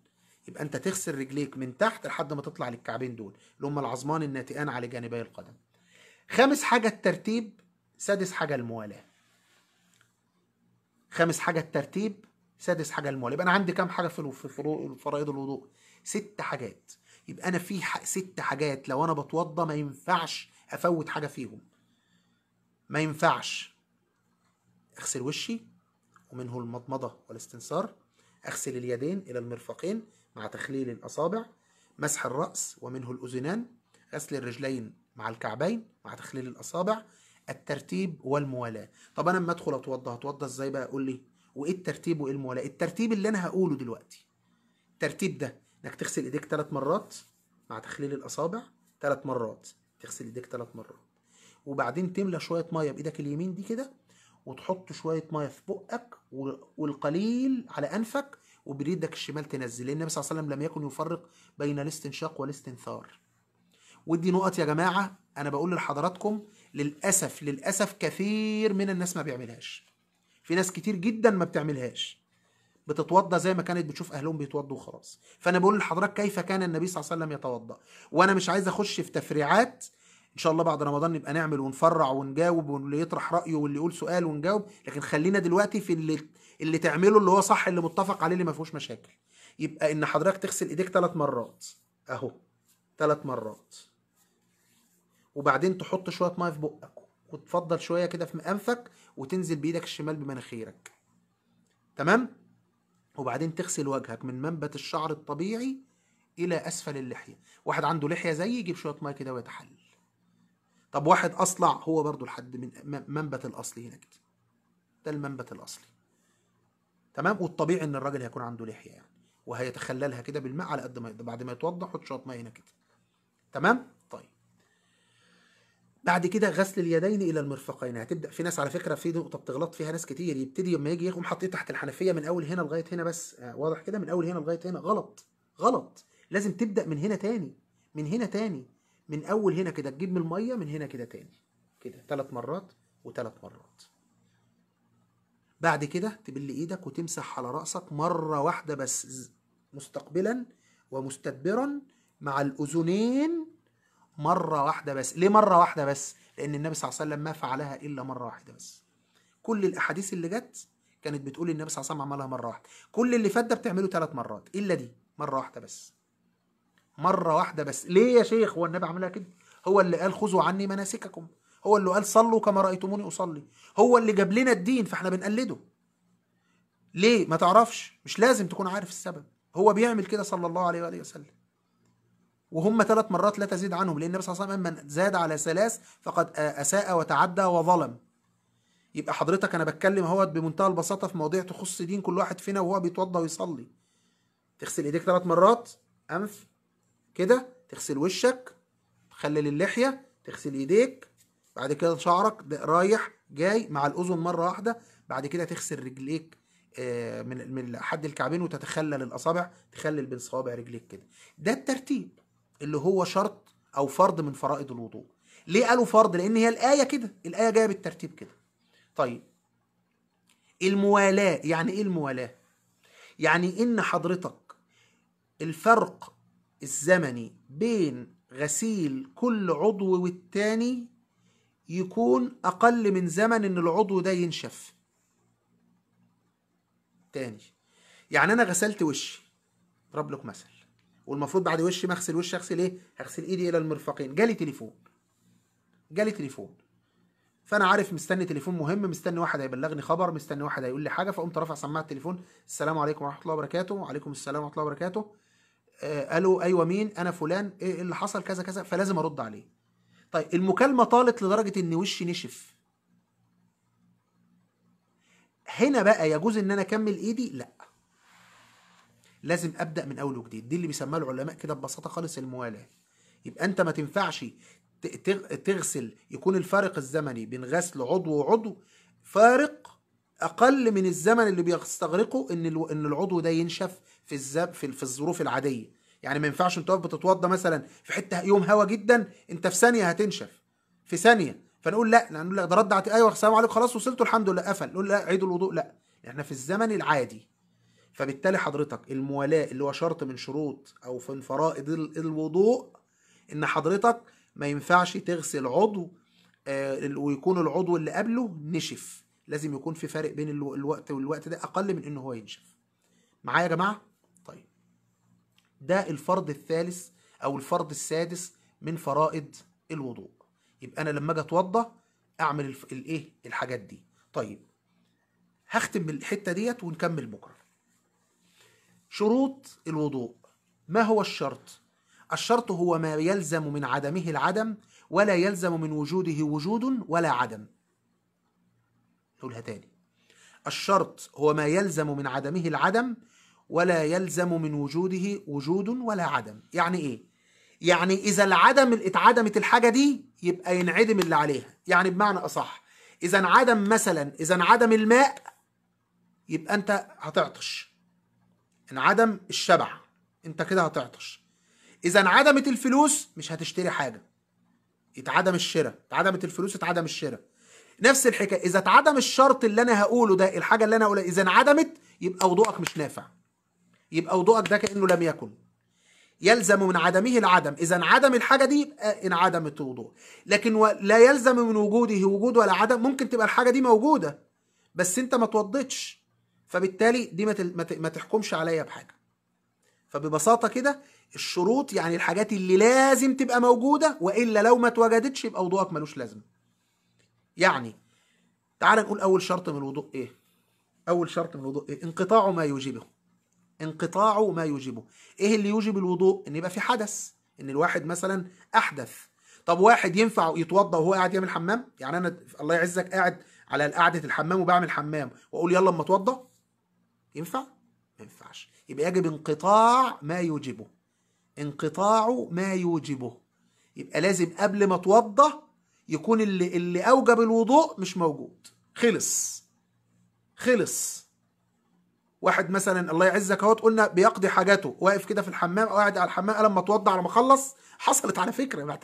يبقى انت تغسل رجليك من تحت لحد ما تطلع للكعبين دول، اللي هم العظمان الناتئان على جانبي القدم. خامس حاجة الترتيب، سادس حاجة الموالاة. خامس حاجة الترتيب، سادس حاجة الموالاة. يبقى أنا عندي كام حاجة في فرائض الوضوء؟ 6 حاجات. يبقى أنا في 6 حاجات لو أنا بتوضى ما ينفعش أفوت حاجة فيهم، ما ينفعش. أغسل وشي ومنه المضمضة والاستنثار، أغسل اليدين إلى المرفقين مع تخليل الأصابع، مسح الرأس ومنه الأذنان، غسل الرجلين مع الكعبين مع تخليل الأصابع، الترتيب والموالاة. طب أنا لما أدخل هتوضى إزاي بقى؟ قول لي وإيه الترتيب وإيه الموالاة؟ الترتيب اللي أنا هقوله دلوقتي، الترتيب ده إنك تغسل إيديك 3 مرات مع تخليل الأصابع، 3 مرات تغسل إيديك 3 مرات، وبعدين تملى شوية مية بإيدك اليمين دي كده، وتحط شوية مية في بقك والقليل على أنفك، وبإيدك الشمال تنزل، لأن النبي صلى الله عليه وسلم لم يكن يفرق بين الاستنشاق والاستنثار. ودي نقط يا جماعة أنا بقول لحضراتكم للأسف للأسف كثير من الناس ما بيعملهاش. في ناس كتير جدا ما بتعملهاش، بتتوضى زي ما كانت بتشوف أهلهم بيتوضوا وخلاص. فأنا بقول لحضرتك كيف كان النبي صلى الله عليه وسلم يتوضأ، وأنا مش عايز أخش في تفريعات. إن شاء الله بعد رمضان نبقى نعمل ونفرع ونجاوب، واللي يطرح رأيه واللي يقول سؤال ونجاوب، لكن خلينا دلوقتي في اللي تعمله اللي هو صح، اللي متفق عليه، اللي ما فيهوش مشاكل. يبقى إن حضرتك تغسل إيديك 3 مرات أهو، 3 مرات، وبعدين تحط شويه ميه في بقك وتفضل شويه كده في انفك، وتنزل بايدك الشمال بمناخيرك، تمام. وبعدين تغسل وجهك من منبت الشعر الطبيعي الى اسفل اللحيه. واحد عنده لحيه زي يجيب شويه ميه كده ويتحلل. طب واحد اصلع، هو برضو لحد من منبت الاصلي هنا كده، ده المنبت الاصلي، تمام. والطبيعي ان الراجل هيكون عنده لحيه يعني، وهيتخللها كده بالماء على قد ما يقدر. بعد ما يتوضا حط شويه ميه هنا كده، تمام. طيب بعد كده غسل اليدين الى المرفقين. هتبدا، في ناس على فكره في نقطه بتغلط فيها ناس كتير، يبتدي لما يجي يقوم حاطيه تحت الحنفيه من اول هنا لغايه هنا بس، واضح كده، من اول هنا لغايه هنا، غلط غلط. لازم تبدا من هنا تاني، من هنا تاني، من اول هنا كده، تجيب من الميه من هنا كده تاني كده 3 مرات و3 مرات. بعد كده تبل ايدك وتمسح على راسك مره واحده بس، مستقبلا ومستدبرا مع الاذنين، مرة واحدة بس. ليه مرة واحدة بس؟ لأن النبي صلى الله عليه وسلم ما فعلها إلا مرة واحدة بس. كل الأحاديث اللي جت كانت بتقول النبي صلى الله عليه وسلم عملها مرة واحدة. كل اللي فات ده بتعمله 3 مرات، إلا دي مرة واحدة بس. مرة واحدة بس. ليه يا شيخ؟ هو النبي عملها كده؟ هو اللي قال خذوا عني مناسككم، هو اللي قال صلوا كما رأيتموني أصلي، هو اللي جاب لنا الدين، فاحنا بنقلده. ليه؟ ما تعرفش؟ مش لازم تكون عارف السبب، هو بيعمل كده صلى الله عليه وآله وسلم. وهم 3 مرات لا تزيد عنهم، لأن النبي صلى الله عليه وسلم من زاد على 3 فقد أساء وتعدى وظلم. يبقى حضرتك أنا بتكلم اهوت بمنتهى البساطة في مواضيع تخص دين كل واحد فينا وهو بيتوضى ويصلي. تغسل ايديك 3 مرات، أنف كده، تغسل وشك، تخلل اللحية، تغسل ايديك، بعد كده شعرك رايح جاي مع الأذن مرة واحدة، بعد كده تغسل رجليك من لحد الكعبين وتتخلل الأصابع، تخلل بين صوابع رجليك كده. ده الترتيب اللي هو شرط أو فرض من فرائض الوضوء. ليه قالوا فرض؟ لأن هي الآية كده، الآية جاية بالترتيب كده. طيب الموالاة، يعني إيه الموالاة؟ يعني إن حضرتك الفرق الزمني بين غسيل كل عضو والتاني يكون أقل من زمن إن العضو ده ينشف. تاني، يعني أنا غسلت وشي، اضرب لك مثل، والمفروض بعد وشي ما اغسل وشي اغسل ايه؟ هغسل ايدي الى المرفقين. جالي تليفون، فانا عارف مستني تليفون مهم، مستني واحد هيبلغني خبر، مستني واحد هيقول لي حاجه، فقمت رافع سماعه التليفون، السلام عليكم ورحمه الله وبركاته. وعليكم السلام ورحمه الله وبركاته. قالوا ايوه مين؟ انا فلان، ايه اللي حصل؟ كذا كذا، فلازم ارد عليه. طيب المكالمه طالت لدرجه ان وشي نشف، هنا بقى يجوز ان انا اكمل ايدي؟ لا، لازم ابدا من اول وجديد. دي اللي بيسموها العلماء كده ببساطه خالص الموالاه. يبقى انت ما تنفعش تغسل، يكون الفارق الزمني بين غسل عضو وعضو فارق اقل من الزمن اللي بيستغرقه ان العضو ده ينشف في الظروف العاديه. يعني ما ينفعش انت واقف بتتوضى مثلا في حته يوم هوا جدا، انت في ثانيه هتنشف، في ثانيه، فنقول لا، نقول لا ده رد ايوه السلام عليكم خلاص وصلتوا الحمد لله قفل، نقول لا عيدوا الوضوء. لا، احنا في الزمن العادي. فبالتالي حضرتك الموالاة اللي هو شرط من شروط او من فرائض الوضوء، ان حضرتك ما ينفعش تغسل عضو ويكون العضو اللي قبله نشف. لازم يكون في فرق بين الوقت والوقت ده اقل من انه هو ينشف. معايا يا جماعة؟ طيب ده الفرض الثالث او الفرض السادس من فرائض الوضوء. يبقى انا لما اجي اتوضى اعمل الايه الحاجات دي. طيب هختم بالحتة ديت ونكمل بكرة. شروط الوضوء. ما هو الشرط؟ الشرط هو ما يلزم من عدمه العدم، ولا يلزم من وجوده وجود ولا عدم. نقولها تاني، الشرط هو ما يلزم من عدمه العدم، ولا يلزم من وجوده وجود ولا عدم. يعني ايه؟ يعني اذا اتعدمت الحاجة دي يبقى ينعدم اللي عليها. يعني بمعنى اصح، اذا انعدم مثلا، اذا انعدم الماء يبقى انت هتعطش، انعدم الشبع انت كده هتعطش. اذا انعدمت الفلوس مش هتشتري حاجه، اتعدم الشراء، اتعدمت الفلوس اتعدم الشراء. نفس الحكايه اذا اتعدم الشرط اللي انا هقوله ده، الحاجه اللي انا هقولها اذا انعدمت يبقى وضوءك مش نافع، يبقى وضوءك ده كانه لم يكن، يلزم من عدمه العدم. اذا انعدم الحاجه دي يبقى انعدم الوضوء. لكن لا يلزم من وجوده وجود ولا عدم، ممكن تبقى الحاجه دي موجوده بس انت ما توضيتش، فبالتالي دي ما تحكمش عليا بحاجه. فببساطه كده الشروط يعني الحاجات اللي لازم تبقى موجوده، والا لو ما اتوجدتش يبقى وضوءك ملوش لازمه. يعني تعال نقول اول شرط من الوضوء ايه. اول شرط من الوضوء ايه؟ انقطاع ما يوجبه. انقطاع ما يوجبه. ايه اللي يوجب الوضوء؟ ان يبقى في حدث، ان الواحد مثلا احدث. طب واحد ينفع يتوضا وهو قاعد يعمل حمام؟ يعني انا الله يعزك قاعد على قعده الحمام وبعمل حمام واقول يلا اما اتوضا؟ ينفع؟ ما ينفعش. يبقى يجب انقطاع ما يوجبه. انقطاع ما يوجبه، يبقى لازم قبل ما اتوضا يكون اللي اوجب الوضوء مش موجود. خلص. واحد مثلا الله يعزك اهوت قلنا بيقضي حاجاته واقف كده في الحمام او قاعد على الحمام، قال لما اتوضا على ما اخلص. حصلت على فكره،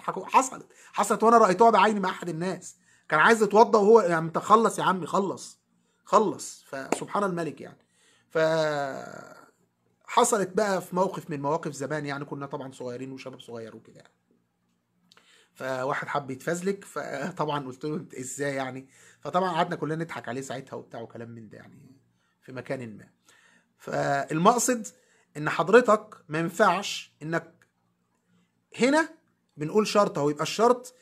حصلت وانا رايتها بعيني مع احد الناس، كان عايز يتوضا وهو يعني انت خلص يا عمي خلص. فسبحان الملك يعني. ف حصلت بقى في موقف من مواقف زمان، يعني كنا طبعا صغيرين وشباب صغير وكده يعني. فواحد حب يتفزلك، فطبعا قلت له انت ازاي يعني؟ فطبعا قعدنا كلنا نضحك عليه ساعتها وبتاع وكلام من ده يعني في مكان ما. فالمقصد ان حضرتك ما ينفعش انك هنا بنقول شرط اهو، يبقى الشرط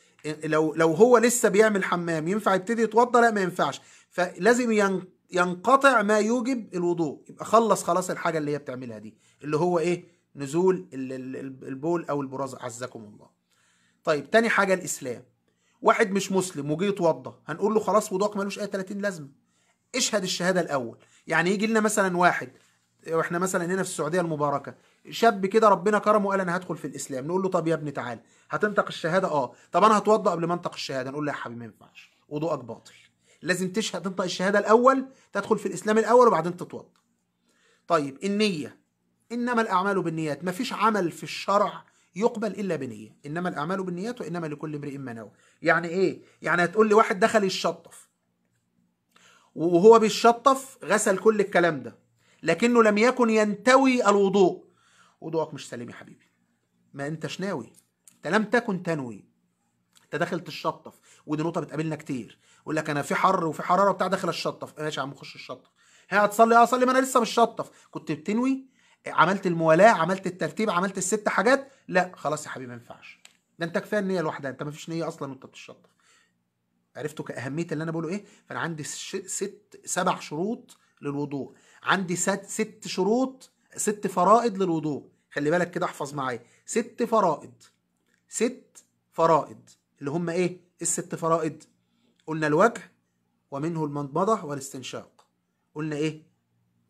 لو هو لسه بيعمل حمام ينفع يبتدي يتوضا؟ لا ما ينفعش. فلازم ينقطع ما يوجب الوضوء، يبقى خلاص الحاجه اللي هي بتعملها دي اللي هو ايه؟ نزول البول او البراز عزكم الله. طيب تاني حاجه الاسلام. واحد مش مسلم وجي يتوضا، هنقول له خلاص وضوءك ملوش اي 30 لازمه. اشهد الشهاده الاول. يعني يجي لنا مثلا واحد، واحنا مثلا هنا في السعوديه المباركه، شاب كده ربنا كرمه وقال انا هدخل في الاسلام، نقول له طب يا ابني تعالى هتنطق الشهاده؟ طب انا هتوضا قبل ما انطق الشهاده. نقول له يا حبيبي ما ينفعش، وضوءك باطل. لازم تشهد، تنطق الشهاده الاول، تدخل في الاسلام الاول وبعدين تتوضا. طيب النيه، انما الاعمال بالنيات. ما فيش عمل في الشرع يقبل الا بنيه، انما الاعمال بالنيات وانما لكل امرئ ما نوى. يعني ايه؟ يعني هتقول لي واحد دخل يشطف وهو بيشطف غسل كل الكلام ده لكنه لم يكن ينتوي الوضوء، وضوءك مش سليم يا حبيبي. ما انتش ناوي، انت لم تكن تنوي. انت داخل تشطف، ودي نقطه بتقابلنا كتير، يقول لك انا في حر وفي حراره بتاع داخل الشطف. ماشي يا عم خش الشطف. هتصلي؟ اصلي، ما انا لسه مش شطف. كنت بتنوي؟ عملت الموالاه، عملت الترتيب، عملت الست حاجات؟ لا خلاص يا حبيبي ما ينفعش. ده انت كفايه النيه لوحدها، انت ما فيش نيه اصلا وانت بتشطف. عرفتوا كأهمية اللي أنا بقوله إيه؟ فأنا عندي 7 شروط للوضوء، عندي 6 شروط، 6 فرائض للوضوء. خلي بالك كده احفظ معايا 6 فرائض. 6 فرائض اللي هم إيه؟ الست فرائض؟ قلنا الوجه ومنه المضمضة والاستنشاق. قلنا إيه؟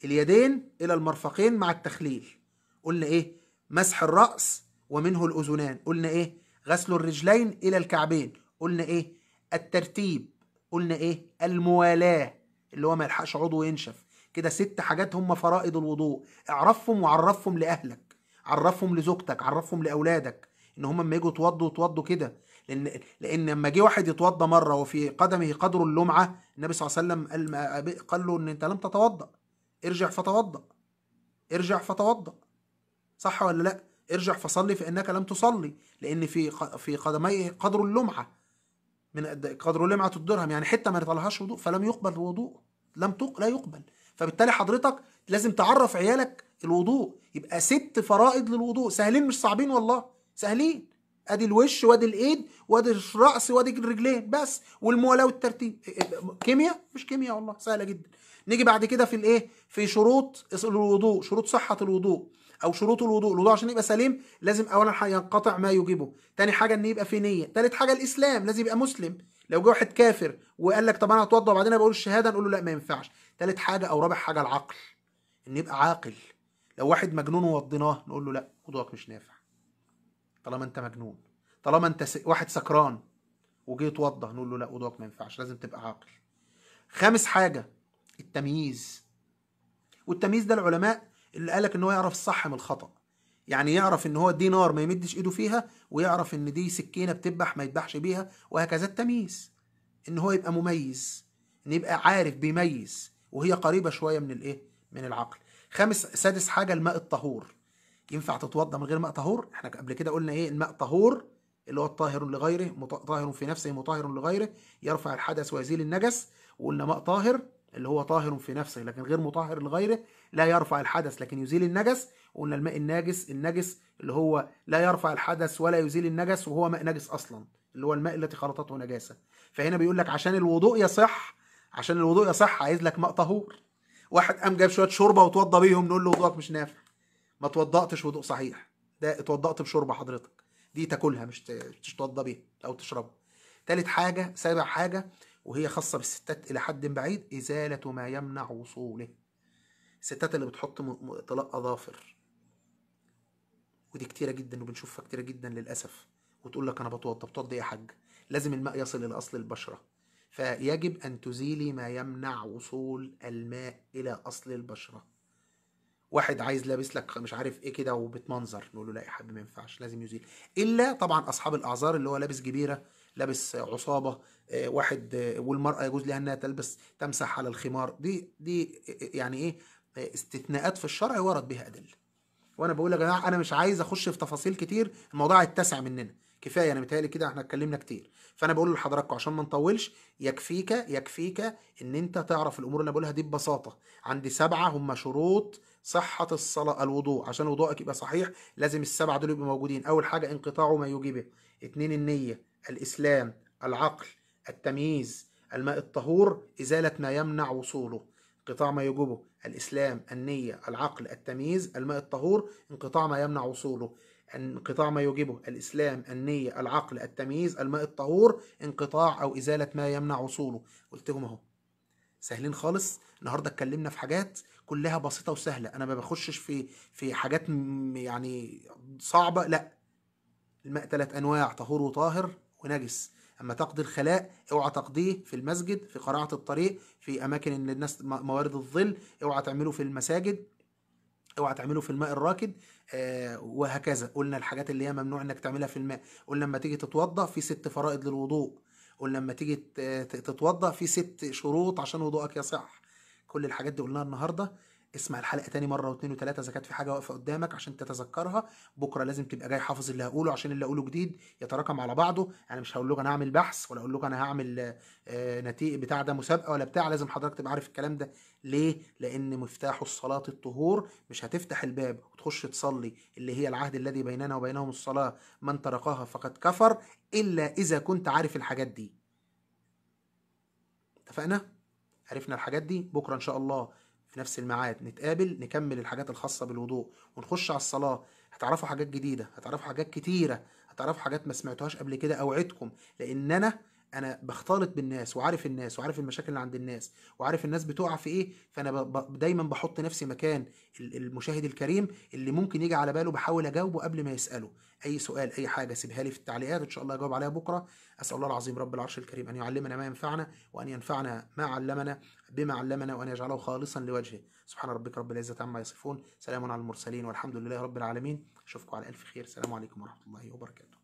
اليدين إلى المرفقين مع التخليل. قلنا إيه؟ مسح الرأس ومنه الأذنان. قلنا إيه؟ غسل الرجلين إلى الكعبين. قلنا إيه؟ الترتيب. قلنا إيه؟ الموالاة اللي هو ما يلحقش عضو ينشف. كده 6 حاجات هم فرائض الوضوء. اعرفهم وعرفهم لأهلك، عرفهم لزوجتك، عرفهم لأولادك، إن هم لما يجوا يتوضوا كده. لأن لما جه واحد يتوضى مرة وفي قدمه قدر اللمعة، النبي صلى الله عليه وسلم قال له إن أنت لم تتوضأ، ارجع فتوضأ. صح ولا لا؟ ارجع فصلي فإنك لم تصلي، لأن في قدميه قدر اللمعة، من قدر لمعة الدرهم، يعني حتة ما يطلعهاش وضوء فلم يقبل وضوء، لا يقبل. فبالتالي حضرتك لازم تعرف عيالك الوضوء. يبقى 6 فرائض للوضوء، سهلين مش صعبين والله، سهلين. ادي الوش وادي الايد وادي الراس وادي الرجلين بس، والموالاه والترتيب. كيمياء؟ مش كيمياء والله، سهله جدا. نيجي بعد كده في الايه؟ في شروط الوضوء، شروط صحه الوضوء او شروط الوضوء عشان يبقى سليم لازم اولا ينقطع ما يوجبه، تاني حاجه ان يبقى في نيه، تالت حاجه الاسلام، لازم يبقى مسلم. لو جه واحد كافر وقال لك طب انا هتوضى وبعدين بقول الشهاده، نقول له لا ما ينفعش. تالت حاجه او رابع حاجه العقل، ان يبقى عاقل. لو واحد مجنون ووضيناه نقول له لا وضوءك مش نافع طالما انت مجنون. طالما انت واحد سكران وجه يتوضى نقول له لا وضوءك ما ينفعش، لازم تبقى عاقل. خامس حاجه التمييز، والتمييز ده العلماء اللي قالك ان هو يعرف الصح من الخطأ. يعني يعرف ان هو دي نار ما يمدش ايده فيها، ويعرف ان دي سكينة بتذبح ما يذبحش بيها، وهكذا. التمييز ان هو يبقى مميز، ان يبقى عارف بيميز، وهي قريبة شوية من الايه، من العقل. سادس حاجة الماء الطهور. ينفع تتوضى من غير ماء طهور؟ احنا قبل كده قلنا ايه الماء طهور، اللي هو الطاهر لغيره، طاهر في نفسه مطهر لغيره، يرفع الحدث ويزيل النجس. وقلنا ماء طاهر اللي هو طاهر في نفسه لكن غير مطهر لغيره، لا يرفع الحدث لكن يزيل النجس. وقلنا الماء النجس اللي هو لا يرفع الحدث ولا يزيل النجس، وهو ماء نجس اصلا، اللي هو الماء التي خلطته نجاسة. فهنا بيقول لك عشان الوضوء يصح، عايز لك ماء طهور. واحد قام جاب شوية شوربة وتوضى بيهم، نقول له وضوءك مش نافع، ما توضأتش وضوء صحيح، ده اتوضأت بشوربة حضرتك، دي تاكلها مش تتوضى بيها او تشربها. سابع حاجة وهي خاصة بالستات إلى حد بعيد، إزالة ما يمنع وصوله. الستات اللي بتحط طلاق أظافر، ودي كتيرة جدا وبنشوفها كتيرة جدا للأسف، وتقول لك أنا بتوضى إيه يا حاج؟ لازم الماء يصل إلى أصل البشرة، فيجب أن تزيلي ما يمنع وصول الماء إلى أصل البشرة. واحد عايز لابس لك مش عارف ايه كده وبتمنظر، نقول له لا يا حبيبي ما ينفعش، لازم يزيل. الا طبعا اصحاب الاعذار، اللي هو لابس جبيره، لابس عصابه، واحد، والمراه يجوز لها انها تمسح على الخمار، دي يعني ايه، استثناءات في الشرع ورد بها ادله. وانا بقول يا جماعه انا مش عايز اخش في تفاصيل كتير، الموضوع هيتسع مننا كفايه، انا متهيألي كده احنا اتكلمنا كتير. فانا بقول لحضراتكم عشان ما نطولش، يكفيك ان انت تعرف الامور اللي انا بقولها دي ببساطه. عندي 7 هم شروط صحه الصلاه، الوضوء. عشان وضوءك يبقى صحيح لازم ال7 دول يبقوا موجودين. اول حاجه انقطاع ما يوجبه، 2 النيه، الاسلام، العقل، التمييز، الماء الطهور، ازاله ما يمنع وصوله. انقطاع ما يوجبه الإسلام، النية، العقل، التمييز، الماء الطهور. انقطاع ما يمنع وصوله، انقطاع ما يوجبه الإسلام، النية، العقل، التمييز، الماء الطهور. انقطاع أو إزالة ما يمنع وصوله. قلتهم أهو سهلين خالص. النهارده اتكلمنا في حاجات كلها بسيطة وسهلة، أنا ما بخشش في حاجات يعني صعبة، لا. الماء 3 أنواع، طهور وطاهر ونجس. اما تقضي الخلاء اوعى تقضيه في المسجد، في قراعة الطريق، في اماكن ان الناس موارد الظل، اوعى تعمله في المساجد، اوعى تعمله في الماء الراكد. وهكذا. قلنا الحاجات اللي هي ممنوع انك تعملها في الماء. قلنا لما تيجي تتوضا في 6 فرائض للوضوء. قلنا لما تيجي تتوضا في 6 شروط عشان وضوءك يصح. كل الحاجات دي قلناها النهارده. اسمع الحلقه تاني مره واثنين وثلاثه اذا كانت في حاجه واقفه قدامك عشان تتذكرها. بكره لازم تبقى جاي حافظ اللي هقوله، عشان اللي هقوله جديد يتراكم على بعضه. انا مش هقول لكم انا هعمل بحث، ولا اقول لكم انا هعمل نتيجه بتاع ده مسابقه ولا بتاع. لازم حضرتك تبقى عارف الكلام ده. ليه؟ لان مفتاح الصلاه الطهور. مش هتفتح الباب وتخش تصلي اللي هي العهد الذي بيننا وبينهم الصلاه، من تركها فقد كفر، الا اذا كنت عارف الحاجات دي. اتفقنا؟ عرفنا الحاجات دي. بكره ان شاء الله في نفس الميعاد نتقابل نكمل الحاجات الخاصه بالوضوء ونخش على الصلاه. هتعرفوا حاجات جديده، هتعرفوا حاجات كتيره، هتعرفوا حاجات ما سمعتوهاش قبل كده. اوعدكم، لان انا بختلط بالناس وعارف الناس وعارف المشاكل اللي عند الناس وعارف الناس بتقع في ايه. فانا دايما بحط نفسي مكان المشاهد الكريم اللي ممكن يجي على باله، بحاول اجاوبه قبل ما يساله. اي سؤال اي حاجه سيبها لي في التعليقات ان شاء الله اجاوب عليها بكره. اسال الله العظيم رب العرش الكريم ان يعلمنا ما ينفعنا، وان ينفعنا ما علمنا بما علمنا، وان يجعله خالصا لوجهه. سبحان ربك رب العزه عما يصفون، سلام على المرسلين، والحمد لله رب العالمين. اشوفكم على الف خير. السلام عليكم ورحمه الله وبركاته.